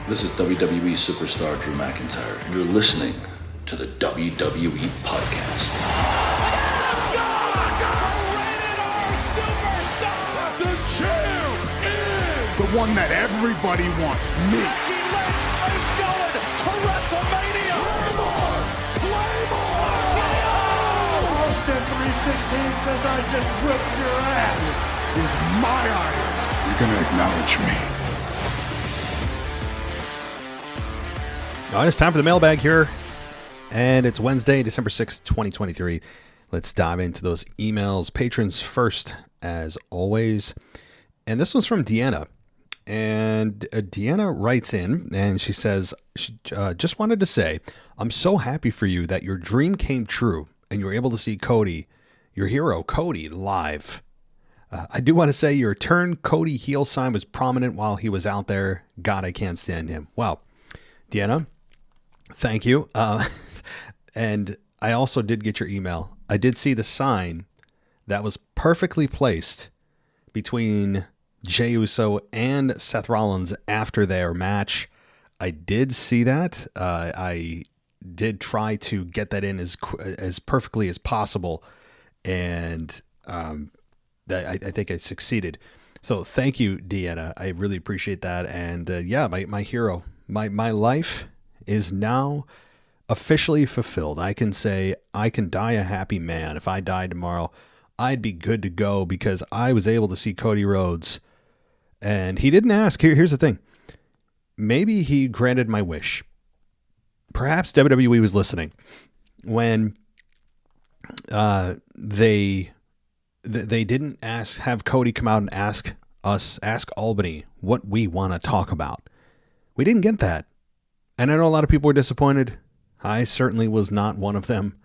This is WWE superstar Drew McIntyre, and you're listening to the WWE Podcast. The champ is the one that everybody wants, me. Becky Lynch is going to WrestleMania. Claymore! Austin 316 says I just whipped your ass. This is my iron. You're going to acknowledge me. All right, it's time for the mailbag here, and it's Wednesday, December 6th, 2023. Let's dive into those emails. Patrons first, as always. And this one's from Deanna. And Deanna writes in, and she says, just wanted to say, I'm so happy for you that your dream came true, and you were able to see Cody, your hero, Cody, live. I do want to say your turn Cody heel sign was prominent while he was out there. God, I can't stand him. Wow. Deanna, thank you. And I also did get your email. I did see the sign that was perfectly placed between Jey Uso and Seth Rollins after their match. I did see that. I did try to get that in as perfectly as possible, and I think I succeeded. So thank you, Deanna. I really appreciate that. And yeah, my hero, my life is now officially fulfilled. I can say I can die a happy man. If I died tomorrow, I'd be good to go because I was able to see Cody Rhodes. And he didn't ask. Here's the thing. Maybe he granted my wish. Perhaps WWE was listening when they didn't have Cody come out and ask Albany what we want to talk about. We didn't get that. And I know a lot of people were disappointed. I certainly was not one of them.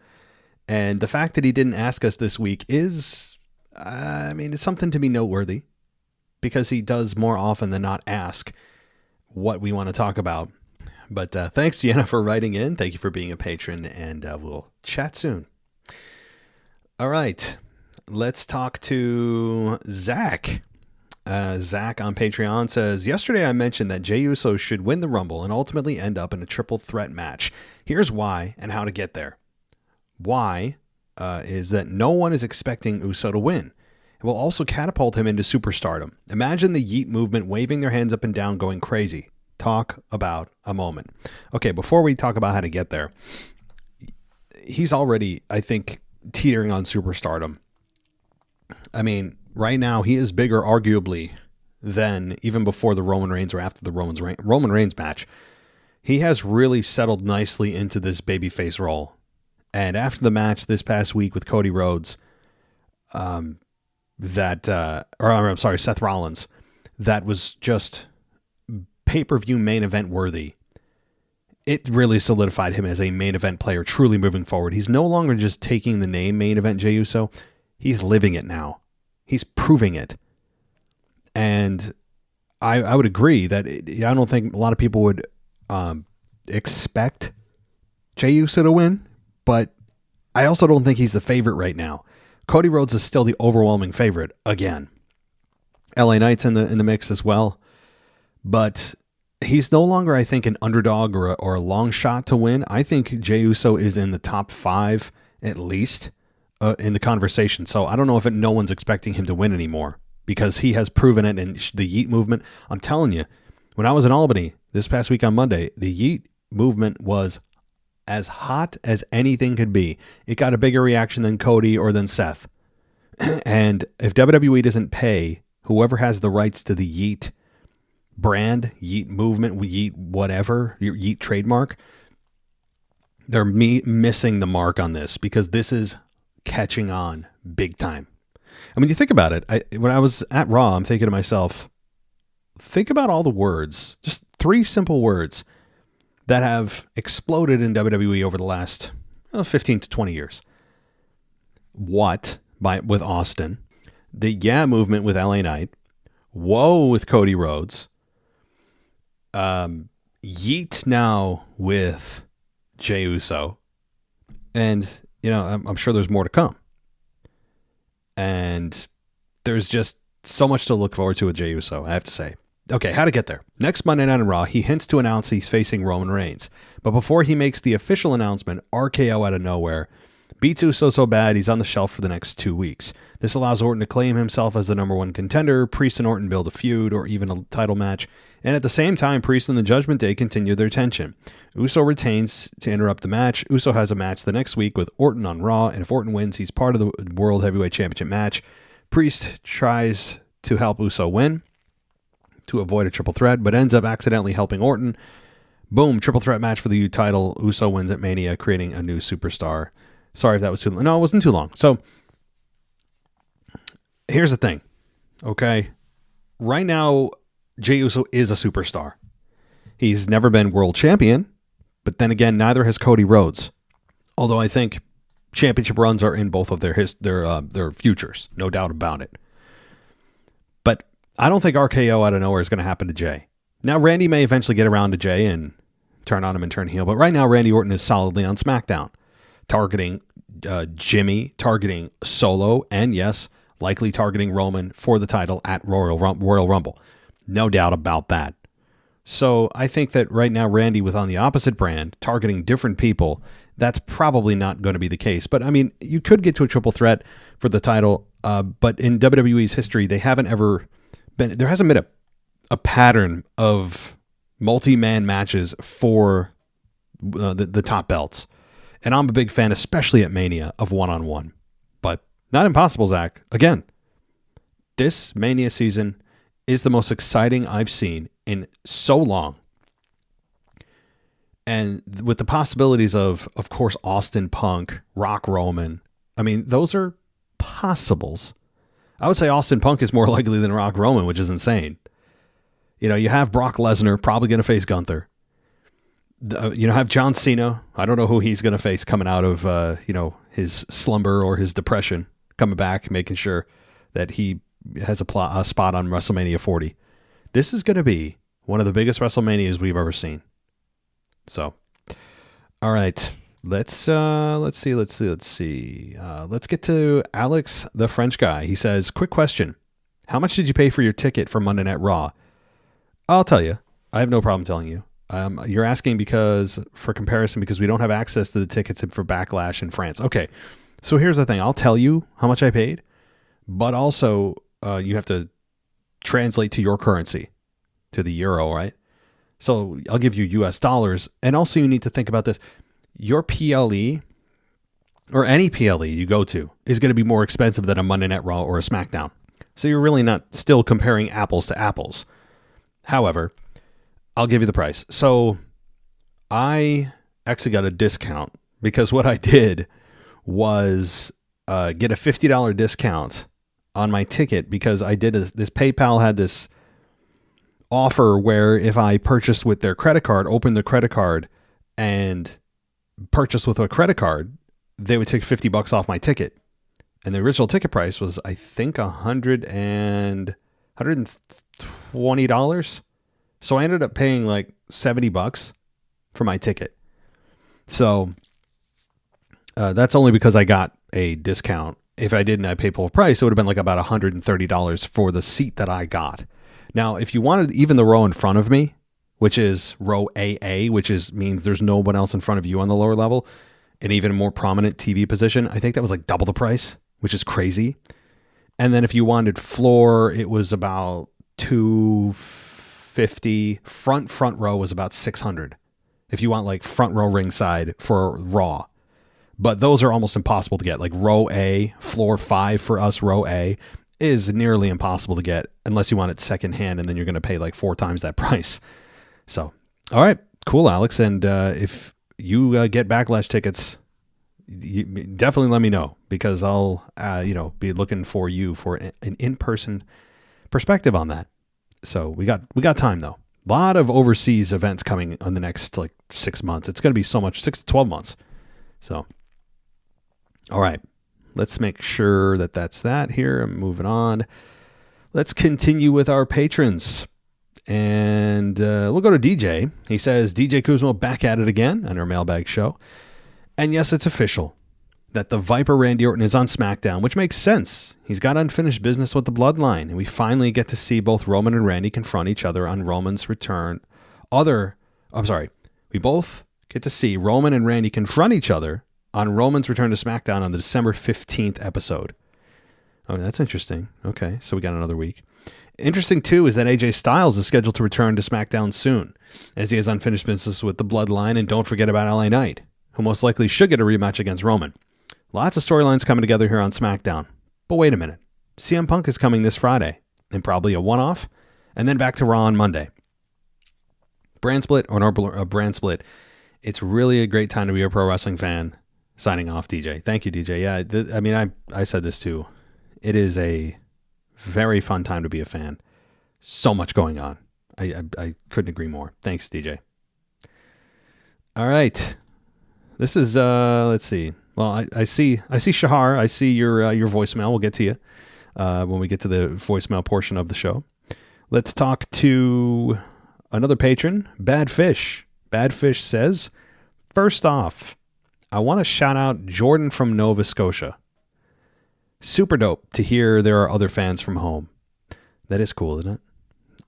And the fact that he didn't ask us this week is, it's something to be noteworthy, because he does more often than not ask what we want to talk about. But thanks, Deanna, for writing in. Thank you for being a patron, and we'll chat soon. All right, let's talk to Zach. Zach on Patreon says, yesterday I mentioned that Jey Uso should win the Rumble and ultimately end up in a triple threat match. Here's why and how to get there. Why is that no one is expecting Uso to win. It will also catapult him into superstardom. Imagine the Yeet movement waving their hands up and down going crazy. Talk about a moment. Okay, before we talk about how to get there, he's already, I think, teetering on superstardom. I mean, right now he is bigger, arguably, than even before the Roman Reigns or after the Roman Reigns match. He has really settled nicely into this babyface role. And after the match this past week with Cody Rhodes, Seth Rollins, that was just pay-per-view main event worthy. It really solidified him as a main event player, truly moving forward. He's no longer just taking the name main event Jey Uso. He's living it now. He's proving it. And I would agree that I don't think a lot of people would expect Jey Uso to win, but I also don't think he's the favorite right now. Cody Rhodes is still the overwhelming favorite again. LA Knight's in the mix as well, but he's no longer, I think, an underdog or a long shot to win. I think Jey Uso is in the top 5 at least in the conversation. So I don't know if no one's expecting him to win anymore, because he has proven it in the Yeet movement. I'm telling you, when I was in Albany this past week on Monday, the Yeet movement was as hot as anything could be. It got a bigger reaction than Cody or than Seth. And if WWE doesn't pay whoever has the rights to the Yeet brand, Yeet movement, Yeet whatever, your Yeet trademark, they're missing the mark on this, because this is catching on big time. I mean, you think about it. When I was at Raw, I'm thinking to myself, think about all the words, just 3 simple words that have exploded in WWE over the last 15 to 20 years. What with Austin, the Yeah movement with LA Knight, Whoa with Cody Rhodes, Yeet now with Jey Uso, and I'm sure there's more to come. And there's just so much to look forward to with Jey Uso, I have to say. Okay, how to get there. Next Monday Night on Raw, he hints to announce he's facing Roman Reigns. But before he makes the official announcement, RKO out of nowhere beats Uso so bad he's on the shelf for the next 2 weeks. This allows Orton to claim himself as the number one contender. Priest and Orton build a feud or even a title match. And at the same time, Priest and the Judgment Day continue their tension. Uso retains to interrupt the match. Uso has a match the next week with Orton on Raw, and if Orton wins, he's part of the World Heavyweight Championship match. Priest tries to help Uso win to avoid a triple threat, but ends up accidentally helping Orton. Boom, triple threat match for the U title. Uso wins at Mania, creating a new superstar. Sorry if that was too long. No, it wasn't too long. So, here's the thing, okay? Right now, Jey Uso is a superstar. He's never been world champion, but then again, neither has Cody Rhodes. Although I think championship runs are in both of their futures, no doubt about it. But I don't think RKO out of nowhere is going to happen to Jey. Now, Randy may eventually get around to Jey and turn on him and turn heel, but right now, Randy Orton is solidly on SmackDown, targeting Jimmy, targeting Solo, and yes, likely targeting Roman for the title at Royal Rumble. No doubt about that. So I think that right now, Randy with on the opposite brand, targeting different people, that's probably not going to be the case. But I mean, you could get to a triple threat for the title, but in WWE's history, there hasn't been a pattern of multi-man matches for the top belts. And I'm a big fan, especially at Mania, of one-on-one. But not impossible, Zach. Again, this Mania season is the most exciting I've seen in so long. And with the possibilities of course, Austin Punk, Rock Roman. I mean, those are possibles. I would say Austin Punk is more likely than Rock Roman, which is insane. You know, you have Brock Lesnar probably going to face Gunther. Have John Cena. I don't know who he's going to face coming out of, his slumber or his depression, coming back, making sure that he has a spot on WrestleMania 40. This is going to be one of the biggest WrestleManias we've ever seen. So, all right, let's see. Let's get to Alex, the French guy. He says, quick question. How much did you pay for your ticket for Monday Night Raw? I'll tell you. I have no problem telling you. You're asking because we don't have access to the tickets for Backlash in France. Okay. So here's the thing. I'll tell you how much I paid, but also you have to translate to your currency, to the euro, right? So I'll give you US dollars. And also you need to think about this. Your PLE or any PLE you go to is going to be more expensive than a Monday Night Raw or a SmackDown. So you're really not still comparing apples to apples. However, I'll give you the price. So I actually got a discount because what I did was get a $50 discount on my ticket because I did this PayPal had this offer where if I purchased with their credit card, opened the credit card and purchased with a credit card, they would take $50 off my ticket. And the original ticket price was, I think, $120. So I ended up paying like $70 for my ticket. So that's only because I got a discount. If I didn't, I paid full price. It would have been like about $130 for the seat that I got. Now, if you wanted even the row in front of me, which is row AA, which means there's no one else in front of you on the lower level, an even more prominent TV position, I think that was like double the price, which is crazy. And then if you wanted floor, it was about $250. Front row was about $600. If you want like front row ringside for Raw. But those are almost impossible to get. Like row A, floor 5 for us, row A, is nearly impossible to get unless you want it secondhand, and then you're going to pay like 4 times that price. So, all right, cool, Alex. And if you get Backlash tickets, you definitely let me know because I'll, be looking for you for an in-person perspective on that. So we got time though. A lot of overseas events coming on the next like 6 months. It's going to be so much, 6 to 12 months. So, all right. Let's make sure that that's that here. I'm moving on. Let's continue with our patrons. And we'll go to DJ. He says, DJ Kuzma back at it again on our Mailbag show. And yes, it's official. that the Viper Randy Orton is on SmackDown, which makes sense. He's got unfinished business with the Bloodline, and we finally get to see both Roman and Randy confront each other on Roman's return. We both get to see Roman and Randy confront each other on Roman's return to SmackDown on the December 15th episode. Oh, that's interesting. Okay, so we got another week. Interesting, too, is that AJ Styles is scheduled to return to SmackDown soon, as he has unfinished business with the Bloodline, and don't forget about LA Knight, who most likely should get a rematch against Roman. Lots of storylines coming together here on SmackDown. But wait a minute. CM Punk is coming this Friday, and probably a one-off, and then back to Raw on Monday. Brand split or no brand split. It's really a great time to be a pro wrestling fan. Signing off, DJ. Thank you, DJ. Yeah, I said this too. It is a very fun time to be a fan. So much going on. I couldn't agree more. Thanks, DJ. All right. This is, let's see. Well, I see Shahar. I see your voicemail. We'll get to you when we get to the voicemail portion of the show. Let's talk to another patron, Bad Fish. Bad Fish says, first off, I want to shout out Jordan from Nova Scotia. Super dope to hear there are other fans from home. That is cool, isn't it?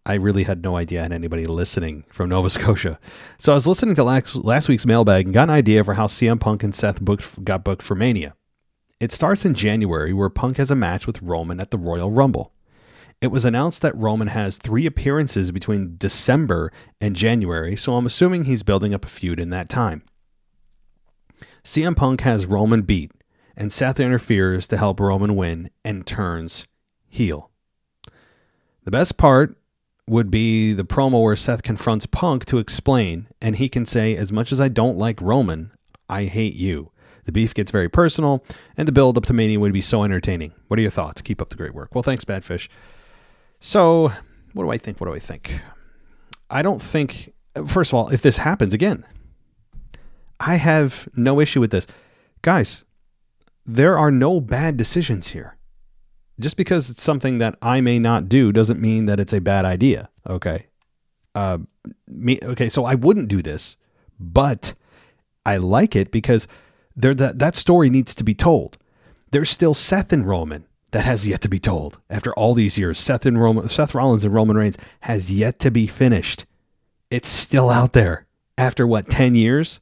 I really had no idea I had anybody listening from Nova Scotia. So I was listening to last week's Mailbag and got an idea for how CM Punk and Seth got booked for Mania. It starts in January, where Punk has a match with Roman at the Royal Rumble. It was announced that Roman has 3 appearances between December and January, so I'm assuming he's building up a feud in that time. CM Punk has Roman beat, and Seth interferes to help Roman win and turns heel. The best part would be the promo where Seth confronts Punk to explain, and he can say, as much as I don't like Roman, I hate you. The beef gets very personal, and the build up to Mania would be so entertaining. What are your thoughts? Keep up the great work. Well, thanks, Badfish. So, what do I think? I don't think, first of all, if this happens again, I have no issue with this. Guys, there are no bad decisions here. Just because it's something that I may not do doesn't mean that it's a bad idea. Okay. So I wouldn't do this, but I like it because that story needs to be told. There's still Seth and Roman that has yet to be told. After all these years, Seth Rollins and Roman Reigns has yet to be finished. It's still out there. After 10 years?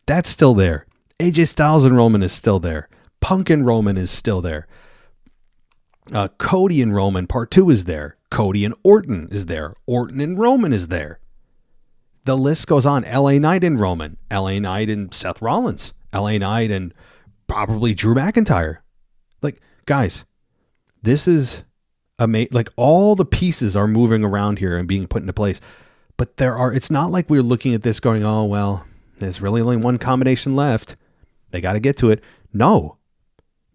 That's still there. AJ Styles and Roman is still there. Punk and Roman is still there. Cody and Roman Part 2 is there. Cody and Orton is there. Orton and Roman is there. The list goes on. LA Knight and Roman. LA Knight and Seth Rollins. LA Knight and probably Drew McIntyre. Guys, this is amazing. All the pieces are moving around here and being put into place. But it's not like we're looking at this going, oh, well, there's really only one combination left. They got to get to it. No.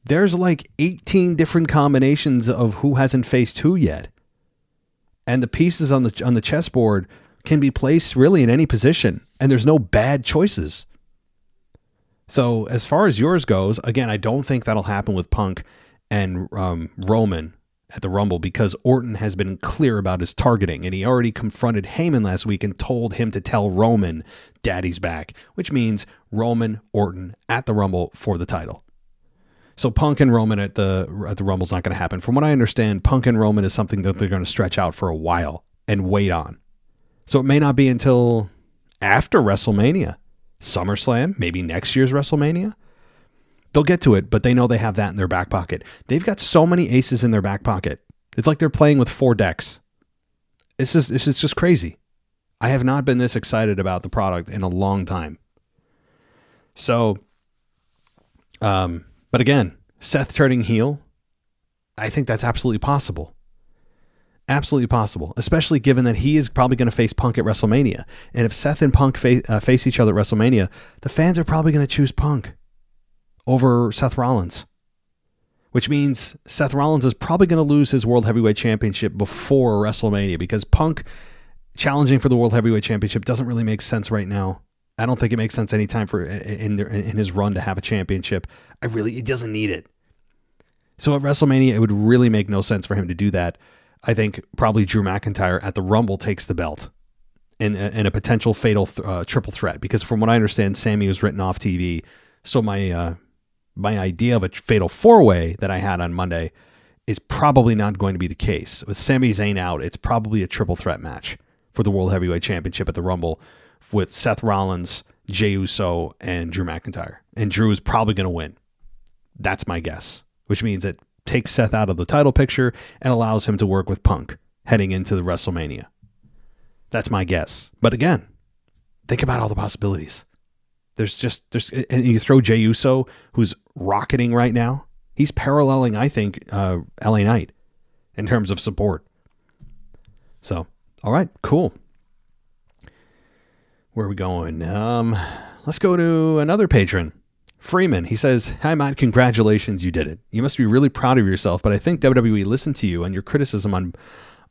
There's 18 different combinations of who hasn't faced who yet. And the pieces on the chessboard can be placed really in any position. And there's no bad choices. So as far as yours goes, again, I don't think that'll happen with Punk and Roman at the Rumble because Orton has been clear about his targeting. And he already confronted Heyman last week and told him to tell Roman Daddy's back, which means Roman Orton at the Rumble for the title. So Punk and Roman at the Rumble is not going to happen. From what I understand, Punk and Roman is something that they're going to stretch out for a while and wait on. So it may not be until after WrestleMania, SummerSlam, maybe next year's WrestleMania. They'll get to it, but they know they have that in their back pocket. They've got so many aces in their back pocket. It's like they're playing with 4 decks. This is just crazy. I have not been this excited about the product in a long time. So, but again, Seth turning heel, I think that's absolutely possible. Absolutely possible, especially given that he is probably going to face Punk at WrestleMania. And if Seth and Punk face each other at WrestleMania, the fans are probably going to choose Punk over Seth Rollins, which means Seth Rollins is probably going to lose his World Heavyweight Championship before WrestleMania because Punk challenging for the World Heavyweight Championship doesn't really make sense right now. I don't think it makes sense anytime in his run to have a championship. It doesn't need it. So at WrestleMania, it would really make no sense for him to do that. I think probably Drew McIntyre at the Rumble takes the belt in a potential fatal triple threat because from what I understand, Sammy was written off TV. So my my idea of a fatal 4-way that I had on Monday is probably not going to be the case. With Sami Zayn out, it's probably a triple threat match for the World Heavyweight Championship at the Rumble with Seth Rollins, Jey Uso, and Drew McIntyre. And Drew is probably going to win. That's my guess, which means it takes Seth out of the title picture and allows him to work with Punk heading into the WrestleMania. That's my guess. But again, think about all the possibilities. And you throw Jey Uso, who's rocketing right now. He's paralleling, I think, LA Knight in terms of support. So, all right, cool. Where are we going? Let's go to another patron, Freeman. He says, "Hi, Matt. Congratulations, you did it. You must be really proud of yourself. But I think WWE listened to you and your criticism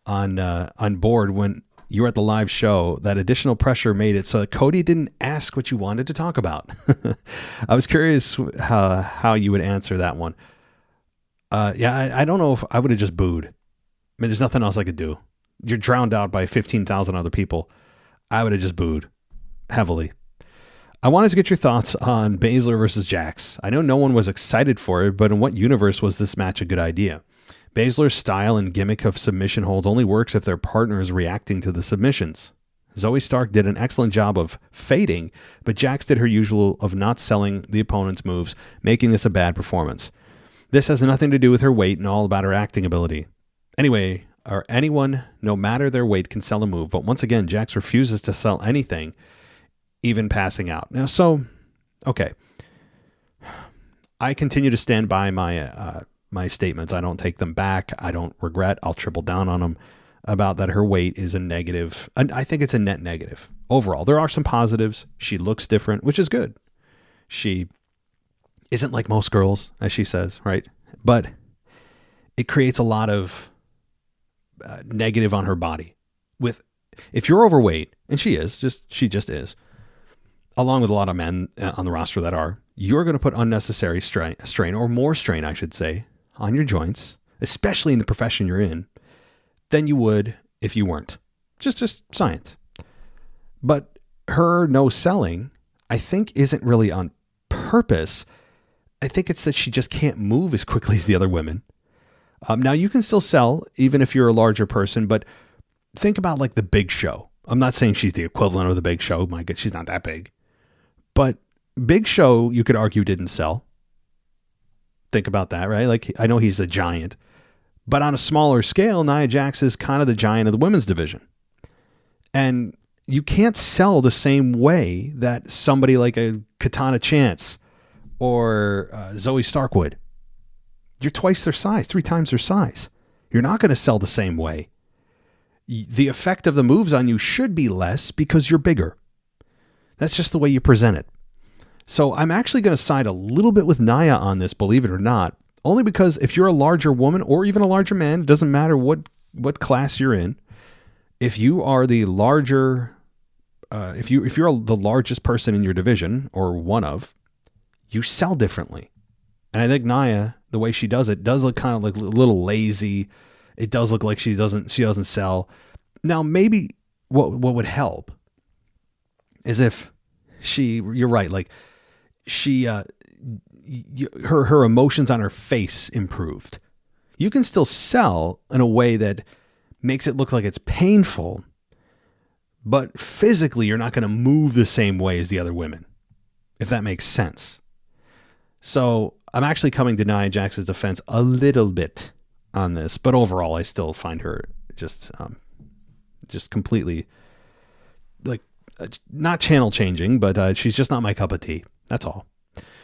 on board when you were at the live show. That additional pressure made it so that Cody didn't ask what you wanted to talk about." I was curious how you would answer that one. I don't know if I would have just booed. I mean, there's nothing else I could do. You're drowned out by 15,000 other people. I would have just booed heavily. I wanted to get your thoughts on Baszler versus Jax. I know no one was excited for it, but in what universe was this match a good idea? Baszler's style and gimmick of submission holds only works if their partner is reacting to the submissions. Zoe Stark did an excellent job of fading, but Jax did her usual of not selling the opponent's moves, making this a bad performance. This has nothing to do with her weight and all about her acting ability. Anyway, anyone, no matter their weight, can sell a move, but once again, Jax refuses to sell anything, even passing out. Now, okay. I continue to stand by my statements. I don't take them back. I don't regret. I'll triple down on them about that her weight is a negative. And I think it's a net negative. Overall, there are some positives. She looks different, which is good. She isn't like most girls, as she says, right? But it creates a lot of negative on her body. If you're overweight, and she just is, along with a lot of men on the roster that are, you're going to put unnecessary strain, or more strain, I should say, on your joints, especially in the profession you're in, than you would if you weren't. Just science. But her no selling, I think, isn't really on purpose. I think it's that she just can't move as quickly as the other women. Now, you can still sell, even if you're a larger person, but think about like the Big Show. I'm not saying she's the equivalent of the Big Show. My God, she's not that big. But Big Show, you could argue, didn't sell. Think about that, right? Like, I know he's a giant. But on a smaller scale, Nia Jax is kind of the giant of the women's division. And you can't sell the same way that somebody like a Katana Chance or Zoe Stark would. You're twice their size, 3 times their size. You're not going to sell the same way. The effect of the moves on you should be less because you're bigger. That's just the way you present it. So I'm actually going to side a little bit with Nia on this, believe it or not, only because if you're a larger woman or even a larger man, it doesn't matter what class you're in. If you are the larger, if you're the largest person in your division or one of, you sell differently. And I think Nia, the way she does it, does look kind of like a little lazy. It does look like she doesn't sell. Now, maybe what would help is if you're right, like her emotions on her face improved. You can still sell in a way that makes it look like it's painful, but physically you're not going to move the same way as the other women, if that makes sense. So I'm actually coming to Nia Jax's defense a little bit on this, but overall I still find her just completely like not channel changing, but she's just not my cup of tea. That's all.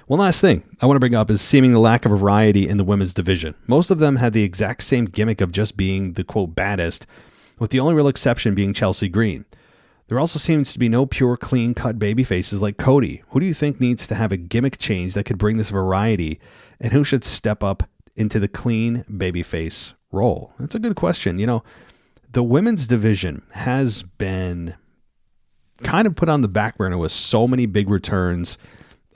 One last thing I want to bring up is seeming the lack of variety in the women's division. Most of them had the exact same gimmick of just being the quote baddest, with the only real exception being Chelsea Green. There also seems to be no pure, clean-cut baby faces like Cody. Who do you think needs to have a gimmick change that could bring this variety, and who should step up into the clean babyface role? That's a good question. You know, the women's division has been kind of put on the back burner with so many big returns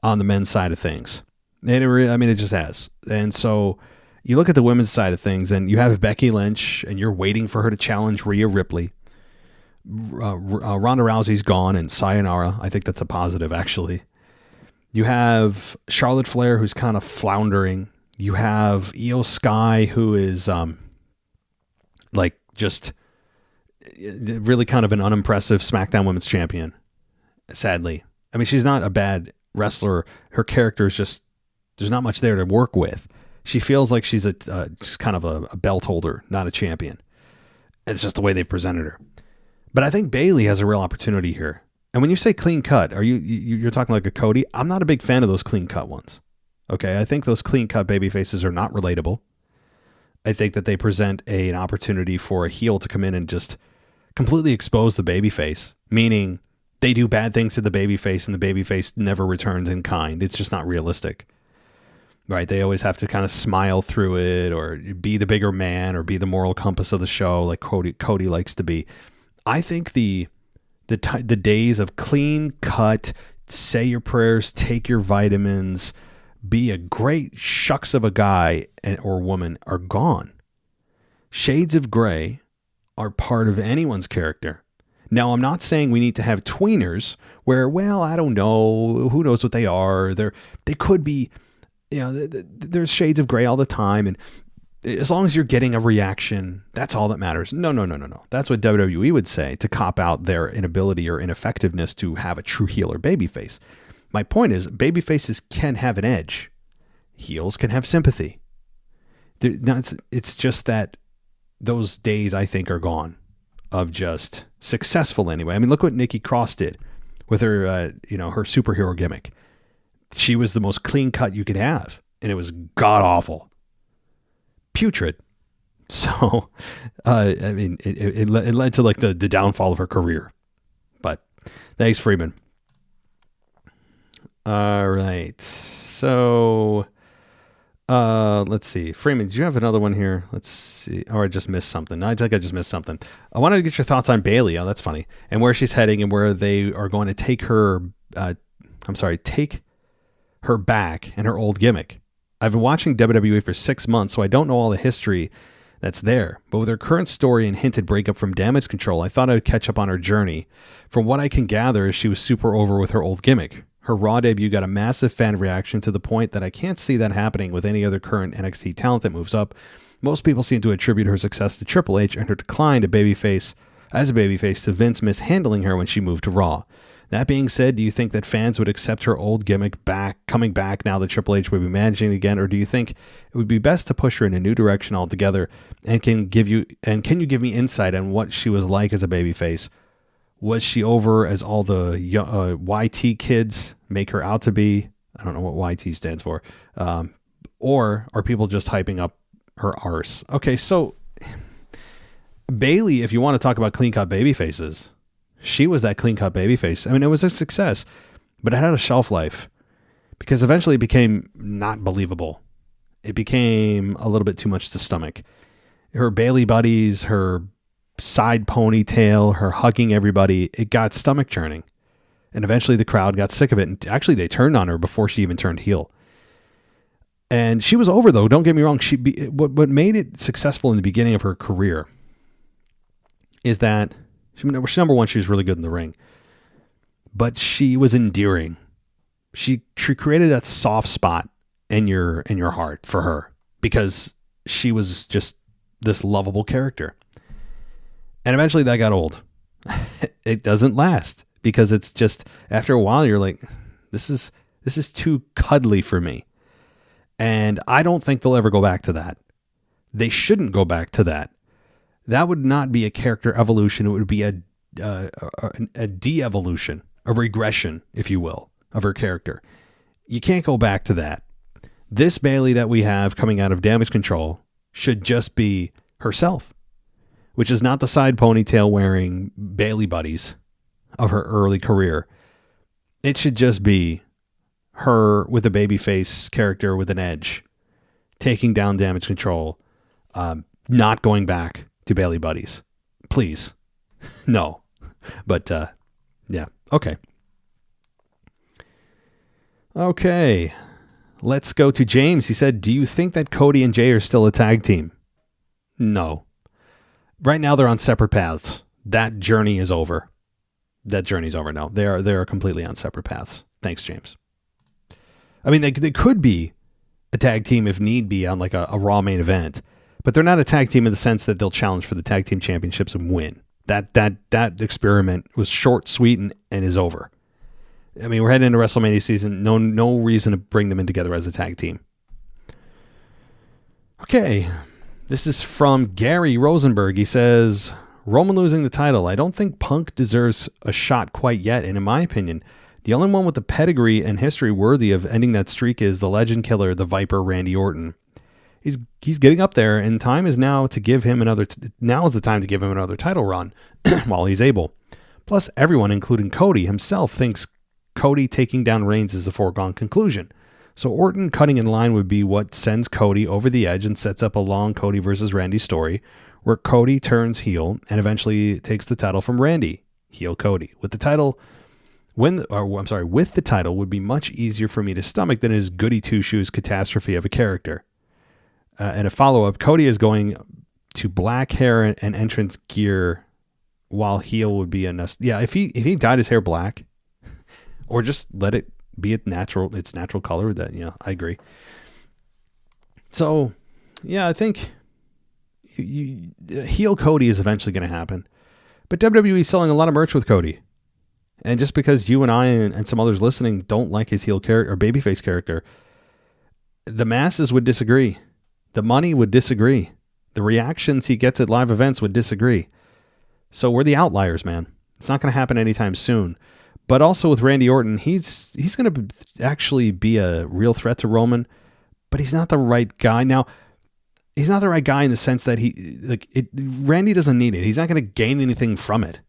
on the men's side of things. And it just has. And so you look at the women's side of things and you have Becky Lynch and you're waiting for her to challenge Rhea Ripley. Ronda Rousey's gone and sayonara. I think that's a positive, actually. You have Charlotte Flair, who's kind of floundering. You have Io Sky, who is like just really kind of an unimpressive SmackDown Women's Champion, sadly. I mean, she's not a bad wrestler. Her character is just, there's not much there to work with. She feels like she's just kind of a belt holder, not a champion. It's just the way they've presented her. But I think Bayley has a real opportunity here. And when you say clean cut, are you're talking like a Cody? I'm not a big fan of those clean cut ones. Okay, I think those clean cut baby faces are not relatable. I think that they present an opportunity for a heel to come in and just completely expose the baby face, meaning they do bad things to the baby face and the baby face never returns in kind. It's just not realistic. Right? They always have to kind of smile through it or be the bigger man or be the moral compass of the show like Cody likes to be. I think the days of clean cut, say your prayers, take your vitamins, be a great shucks of a guy or woman are gone. Shades of gray are part of anyone's character. Now, I'm not saying we need to have tweeners where, well, I don't know, who knows what they are. They could be, there's shades of gray all the time. And as long as you're getting a reaction, that's all that matters. No. That's what WWE would say to cop out their inability or ineffectiveness to have a true heel or babyface. My point is, babyfaces can have an edge. Heels can have sympathy. It's just that those days, I think, are gone of just successful anyway. I mean, look what Nikki Cross did with her, her superhero gimmick. She was the most clean cut you could have, and it was god awful. Putrid. So, I mean, it led to like the downfall of her career. But thanks, Freeman. All right. So, let's see. Freeman, do you have another one here? Let's see. Oh, I just missed something. I think I just missed something. I wanted to get your thoughts on Bayley. Oh, that's funny. And where she's heading and where they are going to take her, take her back and her old gimmick. I've been watching WWE for 6 months, so I don't know all the history that's there. But with her current story and hinted breakup from Damage Control, I thought I would catch up on her journey. From what I can gather, she was super over with her old gimmick. Her Raw debut got a massive fan reaction to the point that I can't see that happening with any other current NXT talent that moves up. Most people seem to attribute her success to Triple H and her decline to as a babyface to Vince mishandling her when she moved to Raw. That being said, do you think that fans would accept her old gimmick coming back now that Triple H would be managing again, or do you think it would be best to push her in a new direction altogether? And can you give me insight on what she was like as a babyface? Was she over as all the YT kids make her out to be? I don't know what YT stands for. Or are people just hyping up her arse? Okay, so Bayley, if you want to talk about clean-cut babyfaces, she was that clean-cut babyface. I mean, it was a success, but it had a shelf life because eventually it became not believable. It became a little bit too much to stomach. Her Bayley buddies, her side ponytail, her hugging everybody, it got stomach churning. And eventually the crowd got sick of it. And actually they turned on her before she even turned heel. And she was over, though. Don't get me wrong. What made it successful in the beginning of her career is that number one, she was really good in the ring, but she was endearing. She created that soft spot in your heart for her because she was just this lovable character. And eventually that got old. It doesn't last because it's just after a while you're like, this is too cuddly for me. And I don't think they'll ever go back to that. They shouldn't go back to that. That would not be a character evolution. It would be a de-evolution, a regression, if you will, of her character. You can't go back to that. This Bayley that we have coming out of Damage Control should just be herself, which is not the side ponytail wearing Bayley buddies of her early career. It should just be her with a babyface character with an edge, taking down Damage Control, not going back to Bayley buddies. Please. No. But, yeah. Okay. Okay. Let's go to James. He said, do you think that Cody and Jay are still a tag team? No. Right now they're on separate paths. That journey is over. That journey's over now. They are completely on separate paths. Thanks, James. I mean, they could be a tag team if need be on like a Raw main event, but they're not a tag team in the sense that they'll challenge for the tag team championships and win. That experiment was short, sweet, and is over. I mean, we're heading into WrestleMania season. No reason to bring them in together as a tag team. Okay, this is from Gary Rosenberg. He says, Roman losing the title. I don't think Punk deserves a shot quite yet, and in my opinion, the only one with the pedigree and history worthy of ending that streak is the legend killer, the Viper, Randy Orton. He's getting up there, and time is now to give him now is the time to give him another title run while he's able. Plus, everyone, including Cody himself, thinks Cody taking down Reigns is a foregone conclusion. So Orton cutting in line would be what sends Cody over the edge and sets up a long Cody versus Randy story where Cody turns heel and eventually takes the title from Randy, heel Cody. With the title would be much easier for me to stomach than his goody two-shoes catastrophe of a character. And a follow-up, Cody is going to black hair and entrance gear while heel would be if he dyed his hair black or just let it be its natural color, that, I agree. So, I think heel Cody is eventually going to happen. But WWE is selling a lot of merch with Cody. And just because you and I and some others listening don't like his heel character or babyface character, the masses would disagree. The money would disagree. The reactions he gets at live events would disagree. So we're the outliers, man. It's not going to happen anytime soon. But also with Randy Orton, he's going to actually be a real threat to Roman, but he's not the right guy. Now, he's not the right guy in the sense that Randy doesn't need it. He's not going to gain anything from it.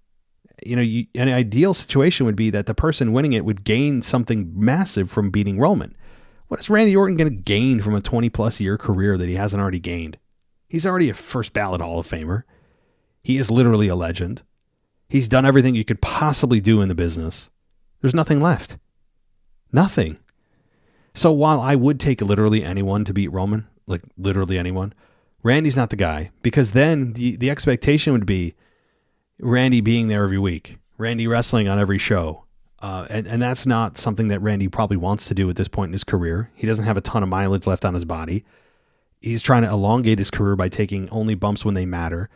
An ideal situation would be that the person winning it would gain something massive from beating Roman. What is Randy Orton going to gain from a 20-plus year career that he hasn't already gained? He's already a first ballot Hall of Famer. He is literally a legend. He's done everything you could possibly do in the business. There's nothing left. Nothing. So while I would take literally anyone to beat Roman, like literally anyone, Randy's not the guy, because then the expectation would be Randy being there every week, Randy wrestling on every show. And that's not something that Randy probably wants to do at this point in his career. He doesn't have a ton of mileage left on his body. He's trying to elongate his career by taking only bumps when they matter.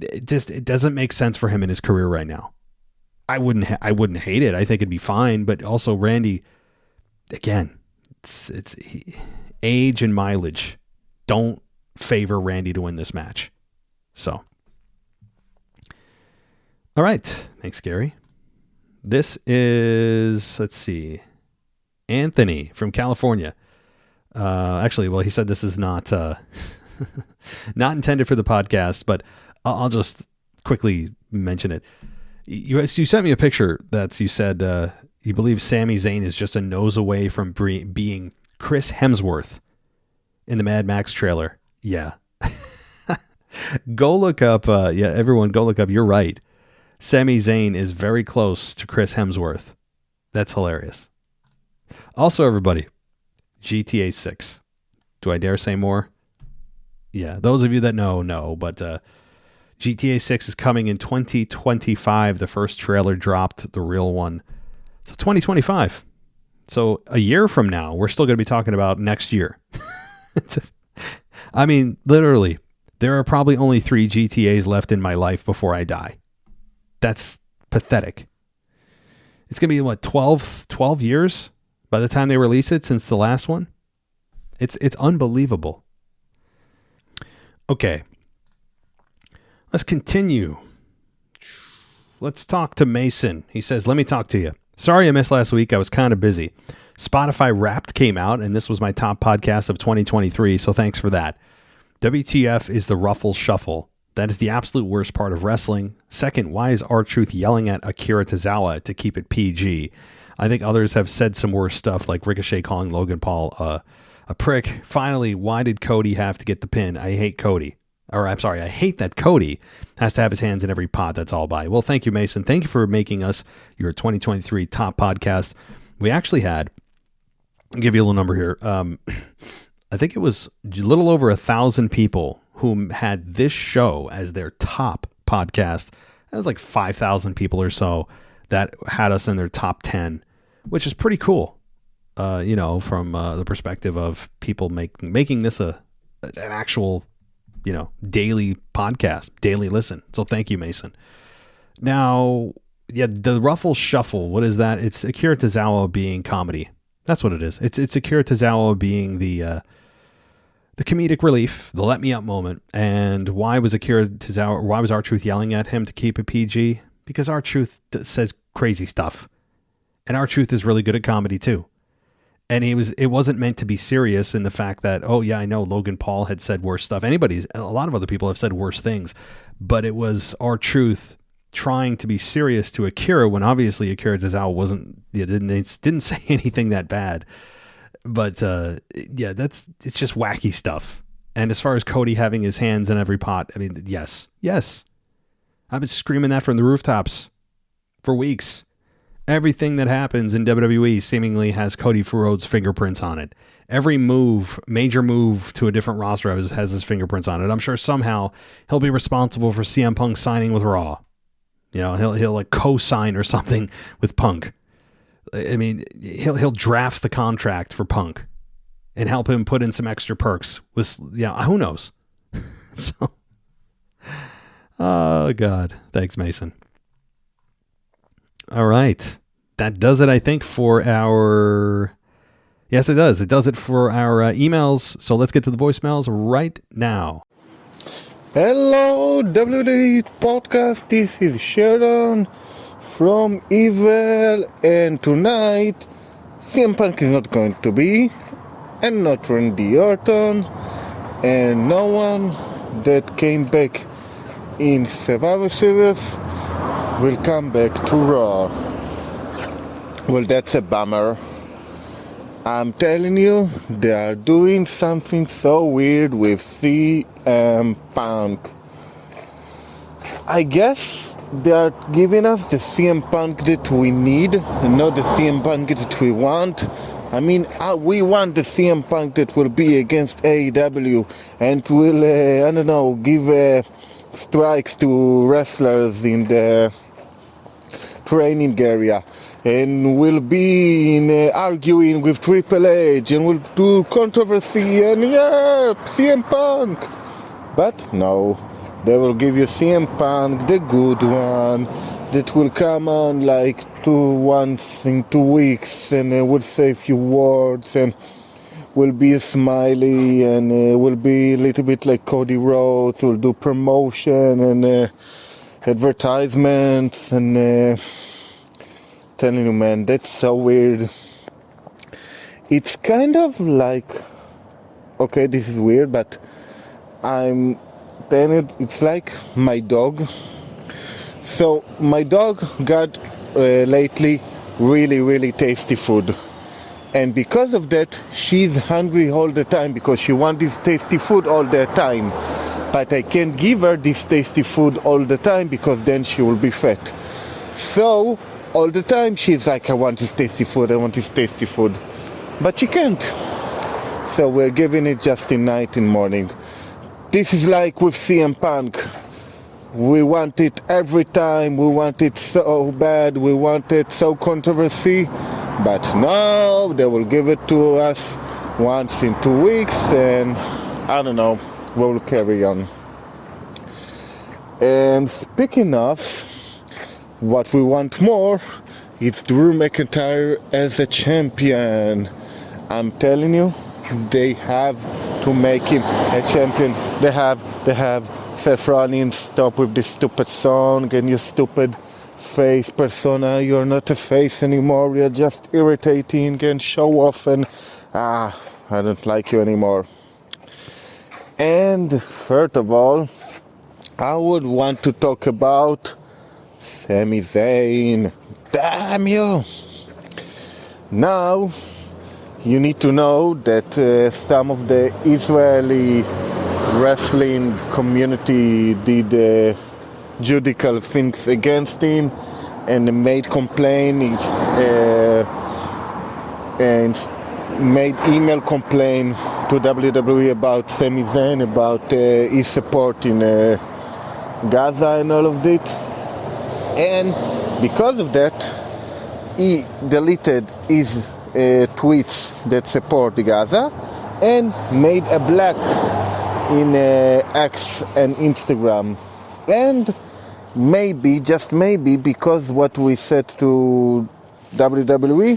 It doesn't make sense for him in his career right now. I wouldn't hate it. I think it'd be fine. But also Randy, again, it's age and mileage don't favor Randy to win this match. So, all right. Thanks, Gary. This is, let's see, Anthony from California. He said this is not not intended for the podcast, but I'll just quickly mention it. You sent me a picture that you said you believe Sami Zayn is just a nose away from being Chris Hemsworth in the Mad Max trailer. Yeah. Go look up. Everyone go look up. You're right. Sami Zayn is very close to Chris Hemsworth. That's hilarious. Also, everybody, GTA 6. Do I dare say more? Yeah, those of you that know, but GTA 6 is coming in 2025. The first trailer dropped, the real one. So 2025. So a year from now, we're still going to be talking about next year. I mean, literally, there are probably only 3 GTAs left in my life before I die. That's pathetic. It's going to be, 12 years by the time they release it since the last one? It's unbelievable. Okay. Let's continue. Let's talk to Mason. He says, let me talk to you. Sorry I missed last week. I was kind of busy. Spotify Wrapped came out, and this was my top podcast of 2023, so thanks for that. WTF is the Ruffle Shuffle. That is the absolute worst part of wrestling. Second, why is R-Truth yelling at Akira Tozawa to keep it PG? I think others have said some worse stuff, like Ricochet calling Logan Paul a prick. Finally, why did Cody have to get the pin? I hate Cody. I hate that Cody has to have his hands in every pot. That's all by. Well, thank you, Mason. Thank you for making us your 2023 top podcast. We actually had, I'll give you a little number here. I think it was a little over 1,000 people who had this show as their top podcast. That was like 5,000 people or so that had us in their top 10, which is pretty cool. from the perspective of people making this an actual, daily podcast, daily listen. So thank you, Mason. Now, the Ruffles Shuffle, what is that? It's Akira Tozawa being comedy. That's what it is. It's Akira Tozawa being the comedic relief, the let me up moment. And why was R-Truth yelling at him to keep it PG? Because R-Truth says crazy stuff. And R-Truth is really good at comedy too. And it wasn't meant to be serious in the fact that, oh yeah, I know Logan Paul had said worse stuff. A lot of other people have said worse things, but it was R-Truth trying to be serious to Akira when obviously Akira Tozawa didn't say anything that bad. But it's just wacky stuff. And as far as Cody having his hands in every pot, I mean, yes. I've been screaming that from the rooftops for weeks. Everything that happens in WWE seemingly has Cody Rhodes' fingerprints on it. Every major move to a different roster has his fingerprints on it. I'm sure somehow he'll be responsible for CM Punk signing with Raw. He'll like co-sign or something with Punk. I mean, he'll draft the contract for Punk and help him put in some extra perks. Who knows? So, oh God, thanks, Mason. All right, that does it. I think for our. Yes, it does. It does it for our emails. So let's get to the voicemails right now. Hello, WWE Podcast. This is Sharon from Israel, and tonight CM Punk is not going to be, and not Randy Orton, and no one that came back in Survivor Series will come back to Raw. Well, that's a bummer. I'm telling you, they are doing something so weird with CM Punk. I guess they are giving us the CM Punk that we need, and not the CM Punk that we want. I mean, we want the CM Punk that will be against AEW and will, give strikes to wrestlers in the training area, and will be arguing with Triple H, and will do controversy, and CM Punk. But no, they will give you CM Punk, the good one, that will come on like once in 2 weeks, and will say a few words, and will be smiley, and will be a little bit like Cody Rhodes, will do promotion and advertisements, and telling you, man, that's so weird. It's kind of like, okay, this is weird, but I'm telling you, it's like my dog. So my dog got lately really, really tasty food. And because of that, she's hungry all the time because she wants this tasty food all the time. But I can't give her this tasty food all the time because then she will be fat. So all the time she's like, I want this tasty food, I want this tasty food. But she can't. So we're giving it just in night and morning. This is like with CM Punk. We want it every time, we want it so bad, we want it so controversy. But no, they will give it to us once in 2 weeks, and I don't know, we'll carry on. And speaking of what we want more, is Drew McIntyre as a champion. I'm telling you, they have to make him a champion. They have Seth Rollins, stop with this stupid song and your stupid face persona. You're not a face anymore. You're just irritating and show off, and I don't like you anymore. And first of all, I would want to talk about Sami Zayn. Damn you! Now, you need to know that some of the Israeli wrestling community did judicial things against him and made complaint and made email complaint to WWE about Sami Zayn, about his support in Gaza and all of that. And because of that, he deleted his tweets that support the Gaza and made a black in X and Instagram. And maybe, just maybe, because what we said to WWE,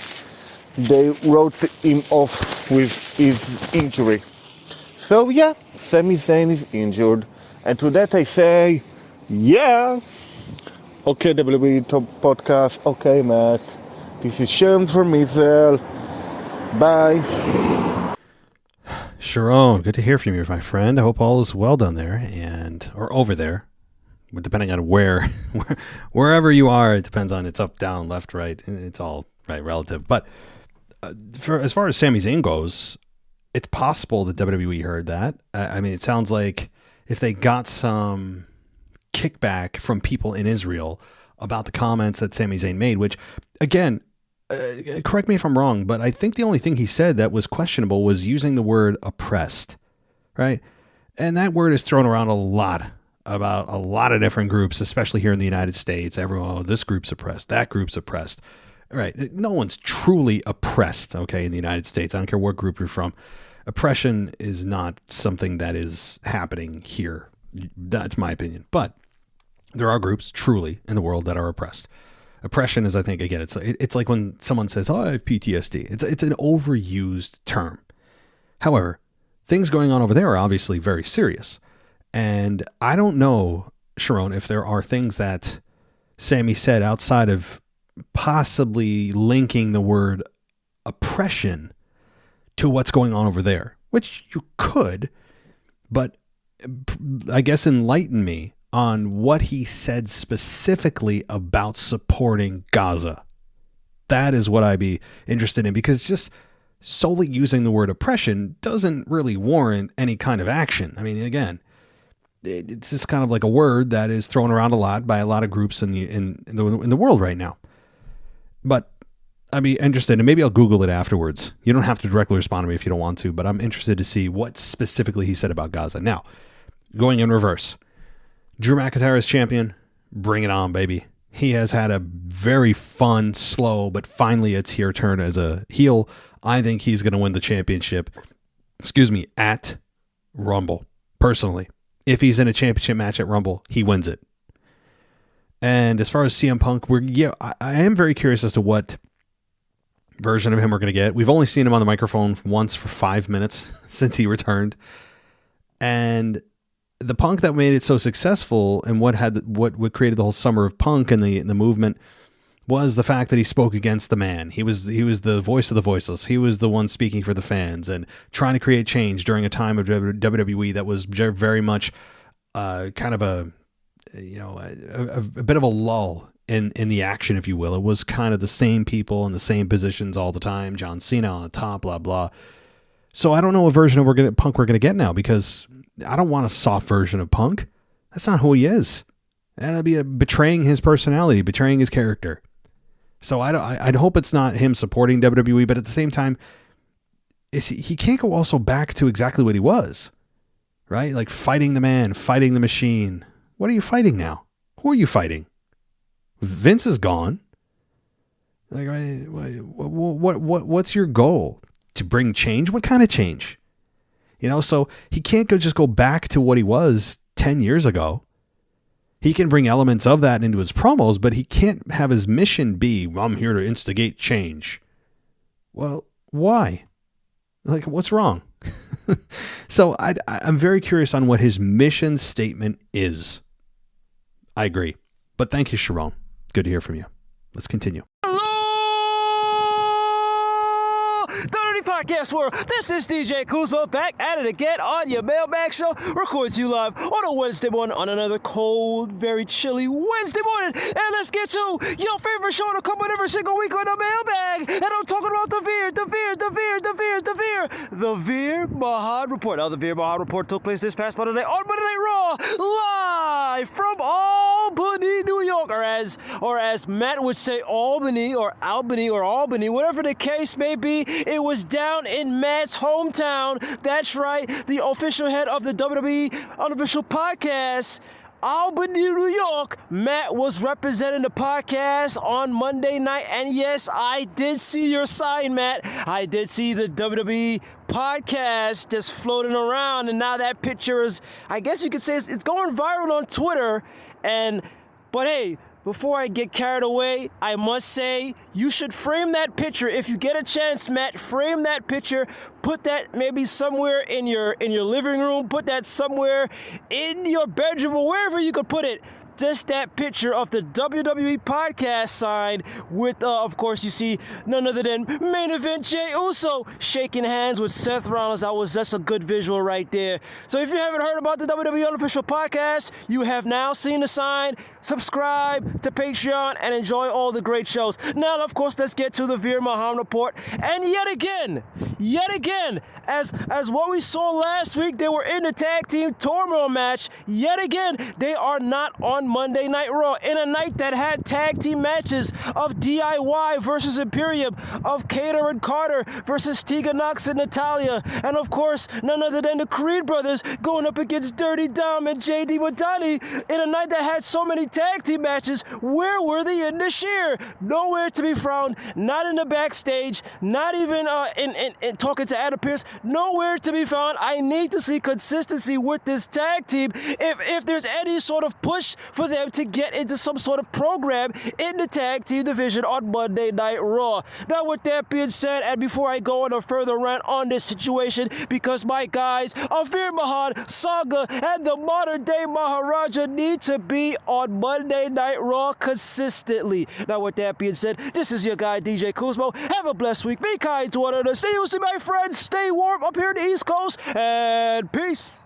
they wrote him off with his injury. So yeah, Sami Zayn is injured. And to that I say, yeah. Okay, WWE Top Podcast. Okay, Matt. This is Sharon from Israel. Bye. Sharon, good to hear from you, my friend. I hope all is well down there or over there. Depending on wherever you are, it depends on it's up, down, left, right. It's all right, relative. But as far as Sami Zayn goes, it's possible that WWE heard that. I mean, it sounds like if they got some kickback from people in Israel about the comments that Sami Zayn made, which, again, correct me if I'm wrong, but I think the only thing he said that was questionable was using the word oppressed, right? And that word is thrown around a lot about a lot of different groups, especially here in the United States. Everyone, oh, this group's oppressed, that group's oppressed. Right? No one's truly oppressed, okay, in the United States. I don't care what group you're from. Oppression is not something that is happening here. That's my opinion. But there are groups truly in the world that are oppressed. Oppression is, I think, again, it's like when someone says, oh, I have PTSD. It's an overused term. However, things going on over there are obviously very serious. And I don't know, Sharon, if there are things that Sami said outside of possibly linking the word oppression to what's going on over there, which you could, but I guess enlighten me on what he said specifically about supporting Gaza. That is what I'd be interested in, because just solely using the word oppression doesn't really warrant any kind of action. I mean, again, it's just kind of like a word that is thrown around a lot by a lot of groups in the world right now. But I'd be interested, and maybe I'll Google it afterwards. You don't have to directly respond to me if you don't want to, but I'm interested to see what specifically he said about Gaza. Now, going in reverse, Drew McIntyre is champion. Bring it on, baby. He has had a very fun, slow, but finally it's here turn as a heel. I think he's going to win the championship, at Rumble, personally. If he's in a championship match at Rumble, he wins it. And as far as CM Punk, I am very curious as to what version of him we're going to get. We've only seen him on the microphone once for 5 minutes since he returned. And the Punk that made it so successful and what created the whole summer of Punk and the movement was the fact that he spoke against the man. He was the voice of the voiceless. He was the one speaking for the fans and trying to create change during a time of WWE that was very much kind of a bit of a lull in the action, if you will. It was kind of the same people in the same positions all the time. John Cena on the top, blah blah. So I don't know what version of Punk we're gonna get now, because I don't want a soft version of Punk. That's not who he is. That'd be betraying his personality, betraying his character. So I'd hope it's not him supporting WWE, but at the same time, he can't go also back to exactly what he was, right? Like fighting the man, fighting the machine. What are you fighting now? Who are you fighting? Vince is gone. Like, what's your goal? To bring change? What kind of change? So he can't just go back to what he was 10 years ago. He can bring elements of that into his promos, but he can't have his mission be, I'm here to instigate change. Well, why? Like, what's wrong? So I'm very curious on what his mission statement is. I agree. But thank you, Sharon. Good to hear from you. Let's continue. Podcast world, this is DJ Kuzma back at it again on your Mailbag show, recording to you live on a Wednesday morning, on another cold, very chilly Wednesday morning. And let's get to your favorite show to come on every single week on the Mailbag. And I'm talking about the Veer Mahaan Report. Now, the Veer Mahaan Report took place this past Monday night on Monday Night Raw, live from Albany, New York, or as Matt would say, Albany, whatever the case may be. It was down in Matt's hometown. That's right, the official head of the WWE Unofficial Podcast, Albany, New York, Matt was representing the podcast on Monday night. And yes, I did see your sign, Matt. I did see the WWE podcast just floating around. And now that picture is, I guess you could say, it's going viral on Twitter. But hey, before I get carried away, I must say you should frame that picture. If you get a chance, Matt, frame that picture. Put that maybe somewhere in your living room. Put that somewhere in your bedroom or wherever you could put it. Just that picture of the WWE podcast sign with, of course, you see none other than main event Jey Uso shaking hands with Seth Rollins. That's a good visual right there. So if you haven't heard about the WWE Unofficial Podcast, you have now seen the sign. Subscribe to Patreon and enjoy all the great shows. Now, of course, let's get to the Veer Mahan Report. And yet again, as what we saw last week, they were in the tag team turmoil match. Yet again, they are not on Monday Night Raw. In a night that had tag team matches of DIY versus Imperium, of Cater and Carter versus Tegan Nox and Natalya, and of course, none other than the Creed brothers going up against Dirty Dom and JD Wadani. In a night that had so many tag team matches, where were they in this year? Nowhere to be found. Not in the backstage. Not even in talking to Adam Pearce. Nowhere to be found. I need to see consistency with this tag team. If there's any sort of push for them to get into some sort of program in the tag team division on Monday Night Raw. Now, with that being said, and before I go on a further rant on this situation, because my guys, Veer Mahan, Sangha, and the modern day Maharaja need to be on Monday Night Raw consistently. Now, with that being said, this is your guy, DJ Kuzmo. Have a blessed week. Be kind to one another. Stay used to my friends. Stay warm up here in the East Coast. And peace.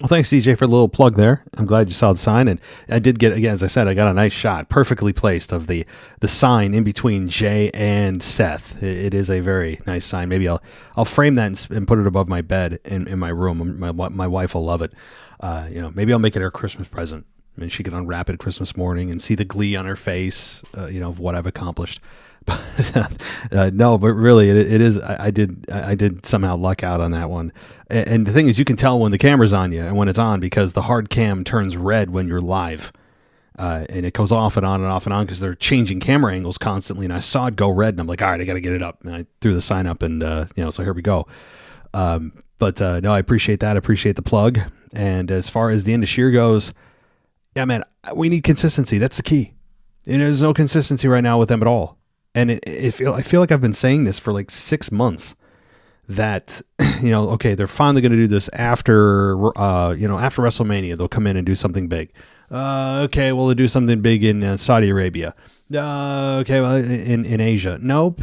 Well, thanks, DJ, for the little plug there. I'm glad you saw the sign. And I did get, again, as I said, I got a nice shot, perfectly placed, of the sign in between Jay and Seth. It is a very nice sign. Maybe I'll frame that and put it above my bed in my room. My wife will love it. Maybe I'll make it her Christmas present. I mean, she can unwrap it Christmas morning and see the glee on her face, of what I've accomplished. No, but really, it is. I did somehow luck out on that one. And the thing is, you can tell when the camera's on you and when it's on, because the hard cam turns red when you're live, and it goes off and on and off and on because they're changing camera angles constantly. And I saw it go red, and I'm like, all right, I got to get it up. And I threw the sign up, and so here we go. No, I appreciate that. I appreciate the plug. And as far as the end of Sheer goes, yeah, man, we need consistency. That's the key. And there's no consistency right now with them at all. And I feel like I've been saying this for like 6 months, that, okay, they're finally going to do this after WrestleMania. They'll come in and do something big. Okay, well, they'll do something big in Saudi Arabia. Okay, well, in Asia. Nope.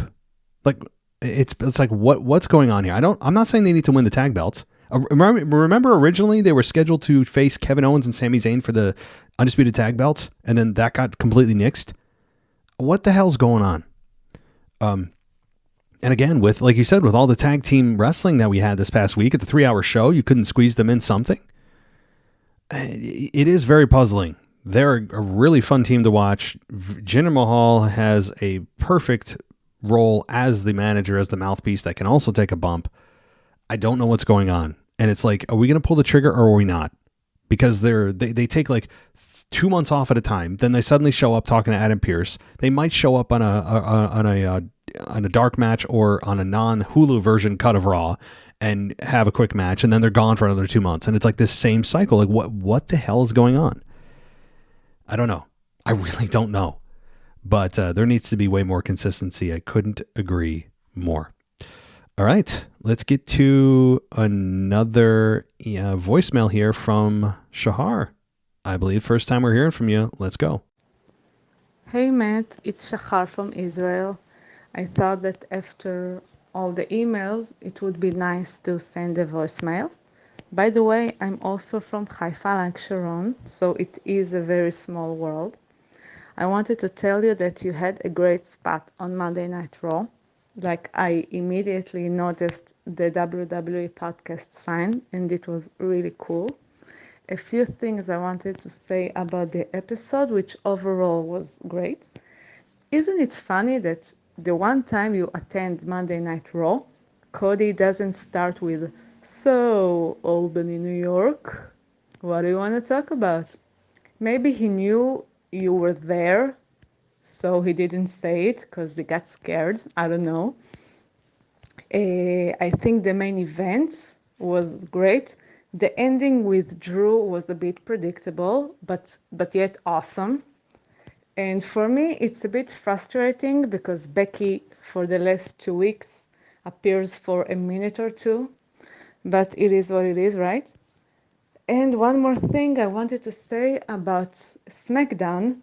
Like, it's like, what's going on here? I'm not saying they need to win the tag belts. Remember originally they were scheduled to face Kevin Owens and Sami Zayn for the undisputed tag belts, and then that got completely nixed. What the hell's going on? And again, with, like you said, with all the tag team wrestling that we had this past week at the 3-hour show, you couldn't squeeze them in something. It is very puzzling. They're a really fun team to watch. Jinder Mahal has a perfect role as the manager, as the mouthpiece that can also take a bump. I don't know what's going on. And it's like, are we going to pull the trigger or are we not? Because they take like 2 months off at a time. Then they suddenly show up talking to Adam Pearce. They might show up on a dark match or on a non-Hulu version cut of Raw and have a quick match, and then they're gone for another 2 months. And it's like this same cycle. Like, what the hell is going on? I don't know. I really don't know. But there needs to be way more consistency. I couldn't agree more. All right, let's get to another voicemail here from Shahar. I believe first time we're hearing from you. Let's go. Hey Matt, it's Shahar from Israel. I thought that after all the emails, it would be nice to send a voicemail. By the way, I'm also from Haifa, like Sharon, so it is a very small world. I wanted to tell you that you had a great spot on Monday Night Raw. Like, I immediately noticed the WWE podcast sign, and it was really cool. A few things I wanted to say about the episode, which overall was great. Isn't it funny that the one time you attend Monday Night Raw, Cody doesn't start with, "So, Albany, New York"? What do you want to talk about? Maybe he knew you were there, so he didn't say it because he got scared. I don't know. I think the main event was great. The ending with Drew was a bit predictable, but yet awesome. And for me, it's a bit frustrating because Becky, for the last 2 weeks, appears for a minute or two. But it is what it is, right? And one more thing I wanted to say about SmackDown.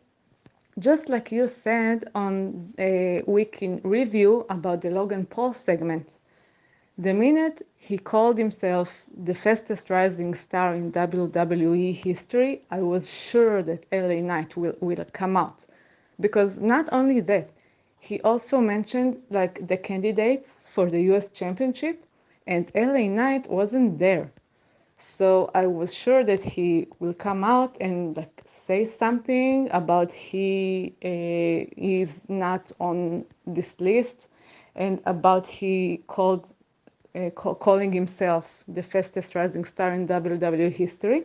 Just like you said on a week in review about the Logan Paul segment, the minute he called himself the fastest rising star in WWE history, I was sure that LA Knight will come out. Because not only that, he also mentioned like the candidates for the US Championship, and LA Knight wasn't there. So I was sure that he will come out and like say something about he is not on this list, and about he calling himself the fastest rising star in WWE history.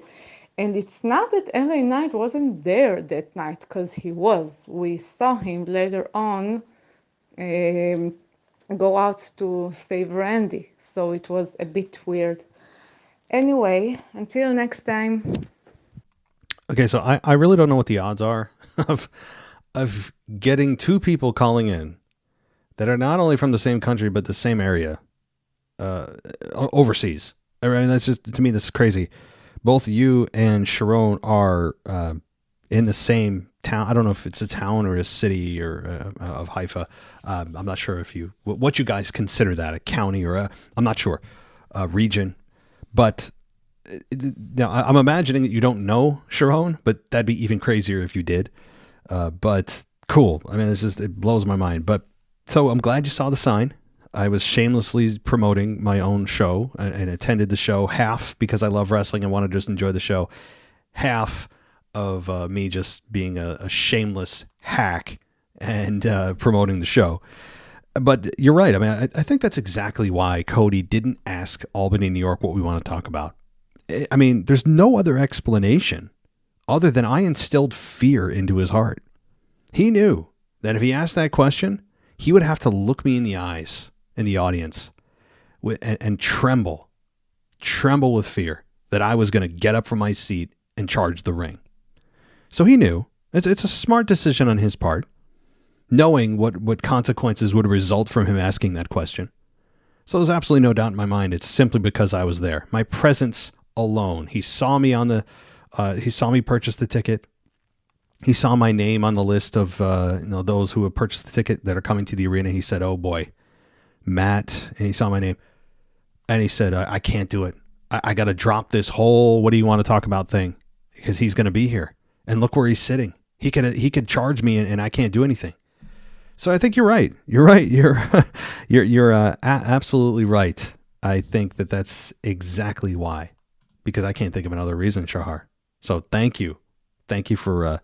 And it's not that LA Knight wasn't there that night, because he was. We saw him later on um, go out to save Randy. So it was a bit weird. Anyway, until next time. Okay, so I really don't know what the odds are of getting two people calling in that are not only from the same country but the same area, overseas. I mean, that's just, to me, this is crazy. Both you and Sharon are in the same town. I don't know if it's a town or a city or of Haifa. I'm not sure what you guys consider that, a county or I'm not sure, a region. But now I'm imagining that you don't know Sharon, but that'd be even crazier if you did. But cool. I mean, it blows my mind. But so I'm glad you saw the sign. I was shamelessly promoting my own show and attended the show, half because I love wrestling and want to just enjoy the show, half of me just being a shameless hack and promoting the show. But you're right. I mean, I think that's exactly why Cody didn't ask Albany, New York, what we want to talk about. I mean, there's no other explanation other than I instilled fear into his heart. He knew that if he asked that question, he would have to look me in the eyes in the audience and tremble with fear that I was going to get up from my seat and charge the ring. So he knew. It's a smart decision on his part, knowing what consequences would result from him asking that question. So there's absolutely no doubt in my mind. It's simply because I was there. My presence alone. He saw me he saw me purchase the ticket. He saw my name on the list of those who have purchased the ticket that are coming to the arena. He said, "Oh boy, Matt," and he saw my name, and he said, "I can't do it. I got to drop this whole what do you want to talk about thing because he's going to be here, and look where he's sitting. He could charge me, and I can't do anything." So I think you're right. You're right. You're absolutely right. I think that's exactly why, because I can't think of another reason, Shahar. So thank you for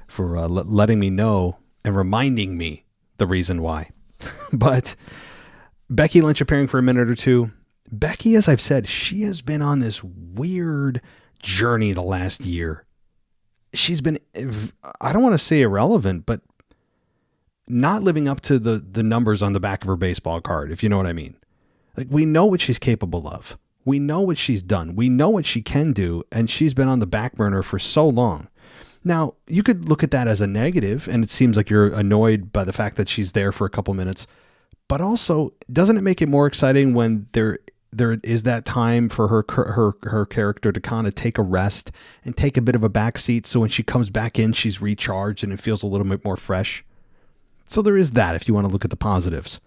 letting me know and reminding me the reason why. But Becky Lynch appearing for a minute or two. Becky, as I've said, she has been on this weird journey the last year. She's been, I don't want to say irrelevant, but not living up to the numbers on the back of her baseball card, if you know what I mean. Like, we know what she's capable of. We know what she's done. We know what she can do, and she's been on the back burner for so long. Now, you could look at that as a negative, and it seems like you're annoyed by the fact that she's there for a couple minutes. But also, doesn't it make it more exciting when there is that time for her character to kind of take a rest and take a bit of a backseat, so when she comes back in, she's recharged and it feels a little bit more fresh? So there is that if you want to look at the positives.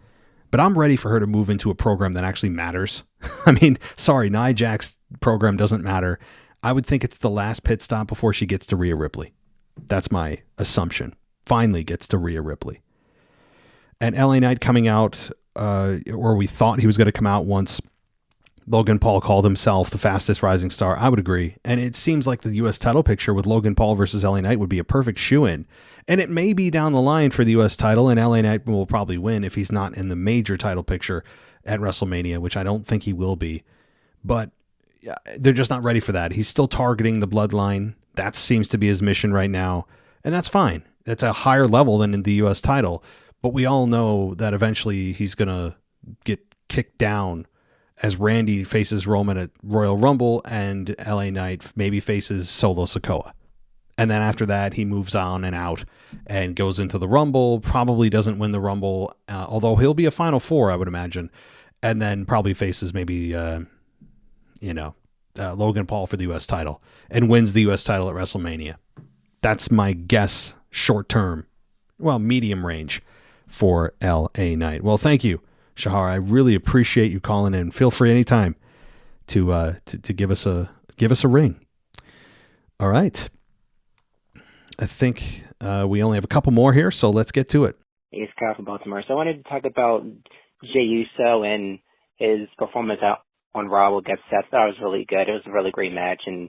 But I'm ready for her to move into a program that actually matters. I mean, sorry, Nia Jax's program doesn't matter. I would think it's the last pit stop before she gets to Rhea Ripley. That's my assumption. Finally gets to Rhea Ripley. And LA Knight coming out, or we thought he was going to come out once Logan Paul called himself the fastest rising star. I would agree. And it seems like the U.S. title picture with Logan Paul versus LA Knight would be a perfect shoe-in. And it may be down the line for the U.S. title, and LA Knight will probably win if he's not in the major title picture at WrestleMania, which I don't think he will be. But they're just not ready for that. He's still targeting the bloodline. That seems to be his mission right now. And that's fine. That's a higher level than in the U.S. title. But we all know that eventually he's going to get kicked down as Randy faces Roman at Royal Rumble and LA Knight maybe faces Solo Sikoa. And then after that, he moves on and out and goes into the Rumble, probably doesn't win the Rumble, although he'll be a Final Four, I would imagine, and then probably faces maybe, Logan Paul for the U.S. title and wins the U.S. title at WrestleMania. That's my guess, short term, medium range for LA Knight. Well, thank you, Shahar. I really appreciate you calling in. Feel free anytime to give us a ring. All right. I think we only have a couple more here, so let's get to it. It's Kyle from Baltimore. So I wanted to talk about Jey Uso and his performance out on Raw against Seth. I thought it was really good. It was a really great match, and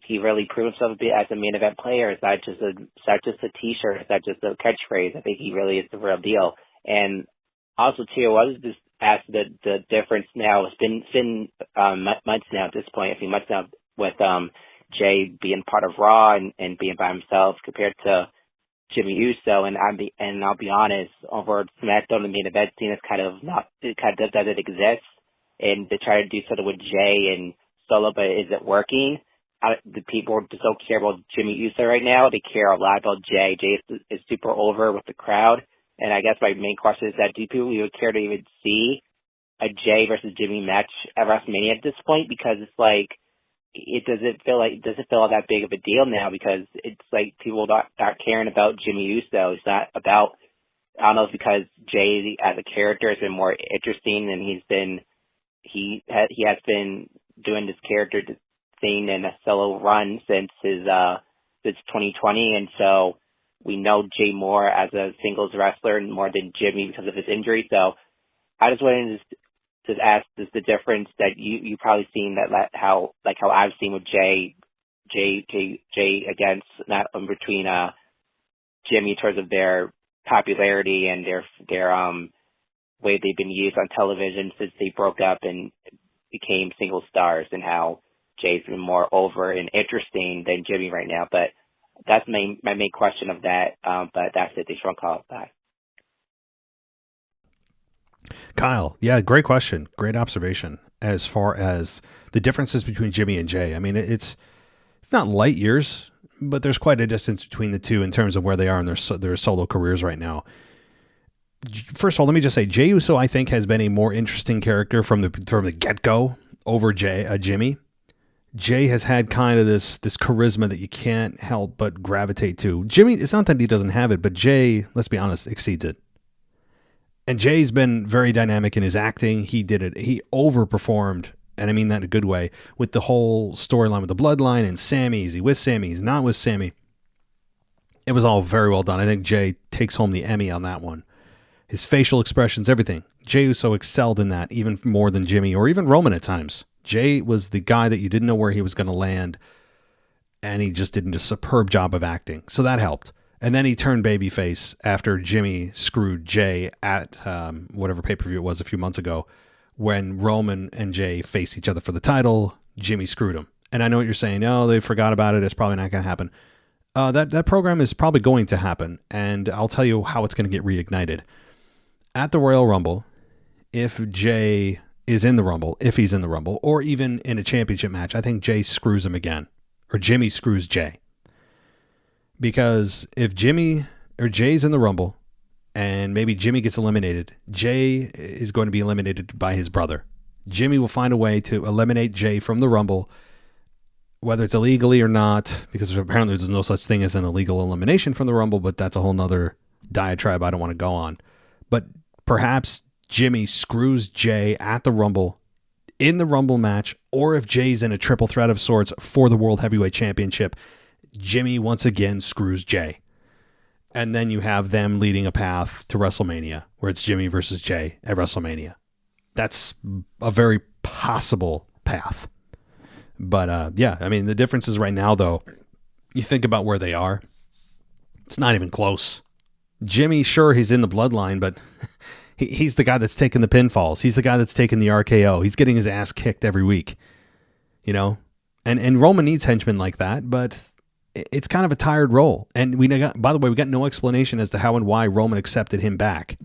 he really proved himself to be as a main event player. It's not just a T-shirt. It's not just a catchphrase. I think he really is the real deal. And also, too, I was just asked the difference now. It's been months now at this point, a few months now, with Jey being part of Raw and being by himself compared to Jimmy Uso. And I'll be honest, over SmackDown, the main event scene is doesn't exist. And to try to do something with Jey and Solo, but is it working? The people just don't care about Jimmy Uso right now. They care a lot about Jey. Jey is super over with the crowd. And I guess my main question is that do people even care to even see a Jey versus Jimmy match at WrestleMania at this point? Because it's like, it doesn't feel that big of a deal now, because it's like people not caring about Jimmy Uso. It's not about, I don't know if it's because Jey as a character has been more interesting, and he has been doing this character thing in a solo run since 2020, and so we know Jey more as a singles wrestler more than Jimmy because of his injury. So I just wanted to ask, is the difference that you probably seen that how I've seen with Jey against not between Jimmy in terms of their popularity and their way they've been used on television since they broke up and became single stars, and how Jey's been more over and interesting than Jimmy right now. But that's my main question of that. But that's it. Thanks for calling. Bye. Kyle, yeah, great question. Great observation as far as the differences between Jimmy and Jey. I mean, it's not light years, but there's quite a distance between the two in terms of where they are in their solo careers right now. First of all, let me just say, Jey Uso, I think, has been a more interesting character from the get-go over Jimmy. Jey has had kind of this charisma that you can't help but gravitate to. Jimmy, it's not that he doesn't have it, but Jey, let's be honest, exceeds it. And Jay's been very dynamic in his acting. He did it. He overperformed, and I mean that in a good way, with the whole storyline with the bloodline and Sammy. Is he with Sammy? He's not with Sammy. It was all very well done. I think Jey takes home the Emmy on that one. His facial expressions, everything. Jey Uso excelled in that even more than Jimmy or even Roman at times. Jey was the guy that you didn't know where he was going to land, and he just did a superb job of acting. So that helped. And then he turned babyface after Jimmy screwed Jey at whatever pay-per-view it was a few months ago, when Roman and Jey faced each other for the title. Jimmy screwed him. And I know what you're saying. Oh, they forgot about it. It's probably not going to happen. That program is probably going to happen, and I'll tell you how it's going to get reignited. At the Royal Rumble, if Jey is in the Rumble, if he's in the Rumble, or even in a championship match, I think Jey screws him again, or Jimmy screws Jey. Because if Jimmy or Jey's in the Rumble and maybe Jimmy gets eliminated, Jey is going to be eliminated by his brother. Jimmy will find a way to eliminate Jey from the Rumble, whether it's illegally or not, because apparently there's no such thing as an illegal elimination from the Rumble, but that's a whole nother diatribe I don't want to go on. But perhaps Jimmy screws Jey at the Rumble, in the Rumble match, or if Jey's in a triple threat of sorts for the World Heavyweight Championship, Jimmy once again screws Jey. And then you have them leading a path to WrestleMania, where it's Jimmy versus Jey at WrestleMania. That's a very possible path. But yeah, I mean, the difference is right now, though, you think about where they are, it's not even close. Jimmy, sure, he's in the bloodline, but he's the guy that's taking the pinfalls. He's the guy that's taking the RKO. He's getting his ass kicked every week. And Roman needs henchmen like that, but it's kind of a tired role. And by the way, we got no explanation as to how and why Roman accepted him back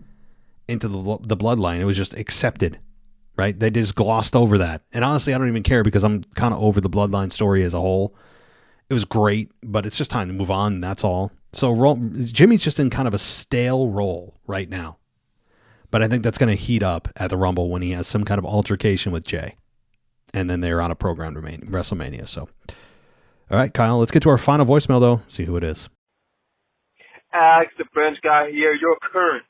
into the bloodline. It was just accepted, right? They just glossed over that. And honestly, I don't even care because I'm kind of over the bloodline story as a whole. It was great, but it's just time to move on. That's all. So Jimmy's just in kind of a stale role right now. But I think that's going to heat up at the Rumble when he has some kind of altercation with Jay. And then they're on a programmed WrestleMania. So, all right, Kyle, let's get to our final voicemail, though. See who it is. Alex, the French guy here, your current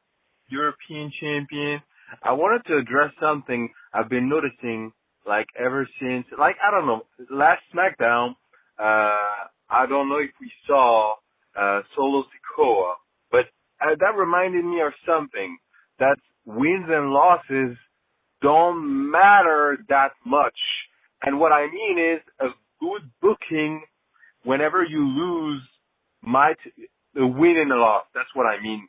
European champion. I wanted to address something I've been noticing, ever since, I don't know, last SmackDown, I don't know if we saw Solo Sikoa, but that reminded me of something, that wins and losses don't matter that much. And what I mean is a good booking whenever you lose might win and a loss. That's what I mean.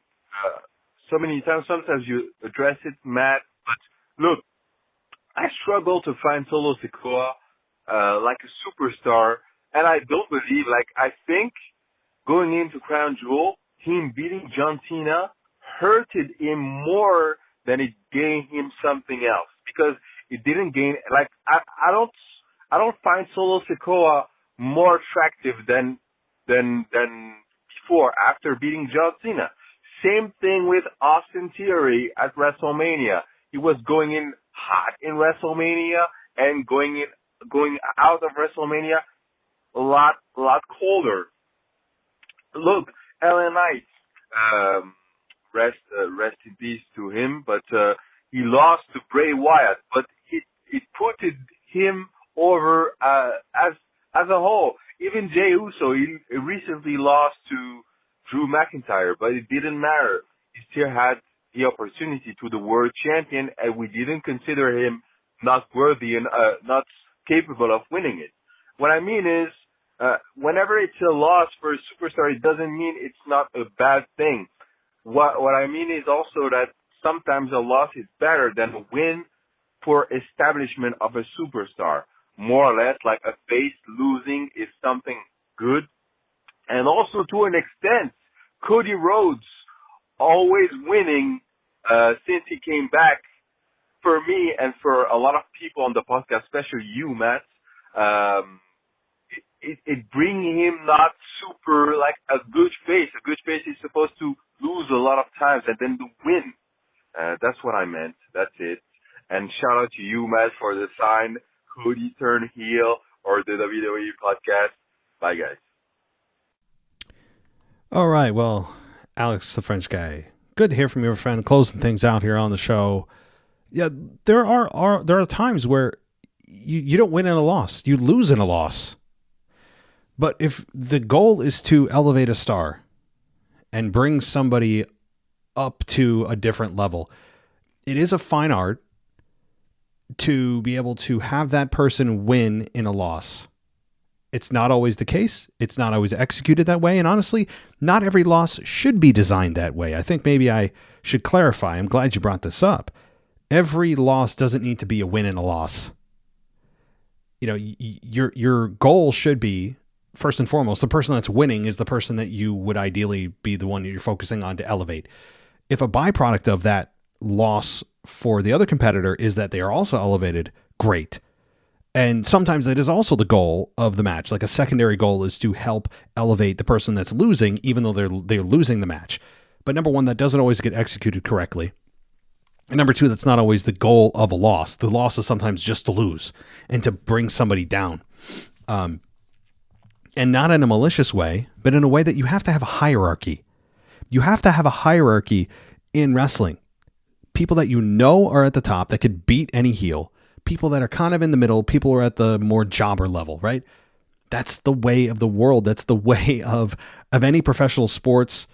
So many times, sometimes you address it, Matt, but look, I struggle to find Solo Sikoa like a superstar, and I don't believe, I think going into Crown Jewel, him beating John Cena hurted him more than it gained him something else, because it didn't gain, I don't find Solo Sikoa more attractive than before, after beating John Cena. Same thing with Austin Theory at WrestleMania. He was going in hot in WrestleMania and going out of WrestleMania a lot colder. Look, LA Knight, rest in peace to him, but he lost to Bray Wyatt, but it put him over as a whole. Even Jey Uso, he recently lost to Drew McIntyre, but it didn't matter. He still had the opportunity to the world champion, and we didn't consider him not worthy and not capable of winning it. What I mean is, whenever it's a loss for a superstar, it doesn't mean it's not a bad thing. What I mean is also that sometimes a loss is better than a win for establishment of a superstar. More or less, like a face losing is something good. And also, to an extent, Cody Rhodes always winning since he came back. For me and for a lot of people on the podcast, especially you, Matt, it brings him not super like a good face. A good face is supposed to lose a lot of times and then to win. That's what I meant. That's it. And shout out to you, Matt, for the sign, Cody turn heel, or the WWE podcast. Bye, guys. All right. Well, Alex, the French guy, good to hear from your friend. Closing things out here on the show. Yeah, there are times where you don't win in a loss. You lose in a loss. But if the goal is to elevate a star and bring somebody up to a different level, it is a fine art to be able to have that person win in a loss. It's not always the case. It's not always executed that way. And honestly, not every loss should be designed that way. I think maybe I should clarify. I'm glad you brought this up. Every loss doesn't need to be a win and a loss. You know, your goal should be, first and foremost, the person that's winning is the person that you would ideally be the one you're focusing on to elevate. If a byproduct of that loss for the other competitor is that they are also elevated, great. And sometimes that is also the goal of the match. Like a secondary goal is to help elevate the person that's losing, even though they're losing the match. But number one, that doesn't always get executed correctly. And number two, that's not always the goal of a loss. The loss is sometimes just to lose and to bring somebody down. And not in a malicious way, but in a way that you have to have a hierarchy. You have to have a hierarchy in wrestling. People that you know are at the top that could beat any heel. People that are kind of in the middle. People who are at the more jobber level, right? That's the way of the world. That's the way of any professional sports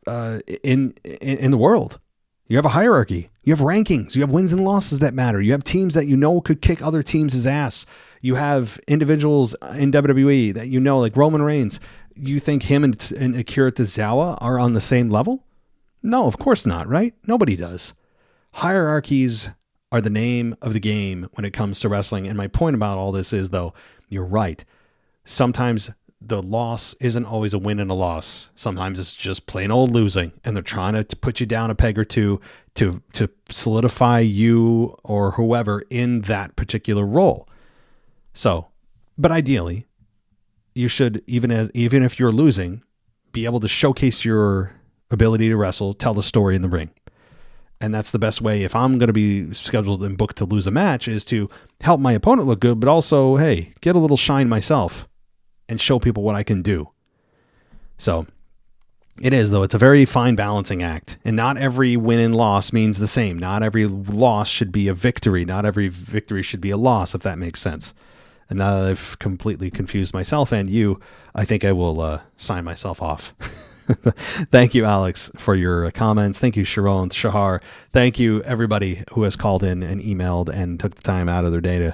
in the world. You have a hierarchy. You have rankings. You have wins and losses that matter. You have teams that you know could kick other teams' ass. You have individuals in WWE that you know, like Roman Reigns. You think him and Akira Tozawa are on the same level? No, of course not, right? Nobody does. Hierarchies are the name of the game when it comes to wrestling. And my point about all this is, though, you're right. Sometimes the loss isn't always a win and a loss. Sometimes it's just plain old losing, and they're trying to put you down a peg or two to solidify you or whoever in that particular role. So, but ideally, you should, even if you're losing, be able to showcase your ability to wrestle, tell the story in the ring. And that's the best way. If I'm going to be scheduled and booked to lose a match, is to help my opponent look good, but also, hey, get a little shine myself and show people what I can do. So it is, though. It's a very fine balancing act. And not every win and loss means the same. Not every loss should be a victory. Not every victory should be a loss, if that makes sense. And now that I've completely confused myself and you, I think I will sign myself off. Thank you, Alex, for your comments. Thank you, Sharon, Shahar. Thank you, everybody who has called in and emailed and took the time out of their day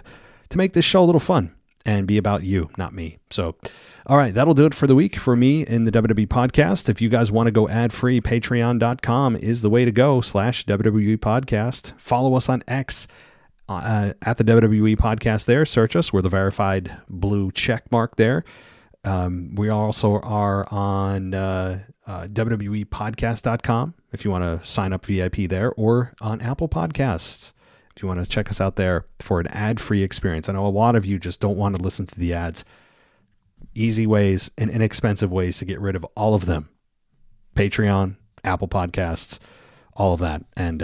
to make this show a little fun and be about you, not me. So, all right, that'll do it for the week for me in the WWE podcast. If you guys want to go ad-free, patreon.com is the way to go, /WWE podcast. Follow us on X at the WWE podcast there. Search us. We're the verified blue check mark there. We also are on WWEpodcast.com if you want to sign up VIP there, or on Apple Podcasts if you want to check us out there for an ad-free experience. I know a lot of you just don't want to listen to the ads. Easy ways and inexpensive ways to get rid of all of them. Patreon, Apple Podcasts, all of that. And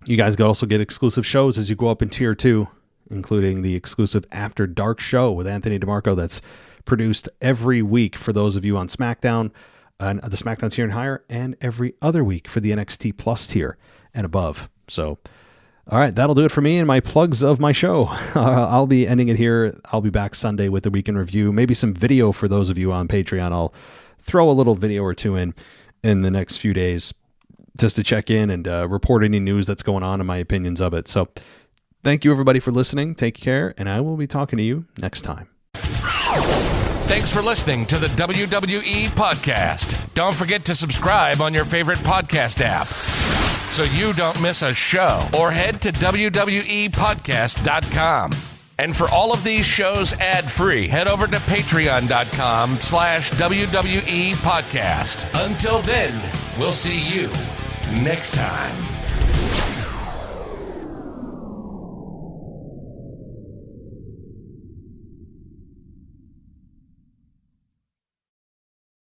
you guys also get exclusive shows as you go up in tier 2, including the exclusive After Dark show with Anthony DeMarco that's produced every week for those of you on SmackDown, the SmackDown tier and higher, and every other week for the NXT Plus tier and above. So, all right, that'll do it for me and my plugs of my show. I'll be ending it here. I'll be back Sunday with the Week in Review, maybe some video for those of you on Patreon. I'll throw a little video or two in the next few days just to check in and report any news that's going on and my opinions of it. So thank you, everybody, for listening. Take care, and I will be talking to you next time. Thanks for listening to the WWE Podcast. Don't forget to subscribe on your favorite podcast app so you don't miss a show, or head to WWEpodcast.com. And for all of these shows ad-free, head over to patreon.com/WWE Podcast. Until then, we'll see you next time.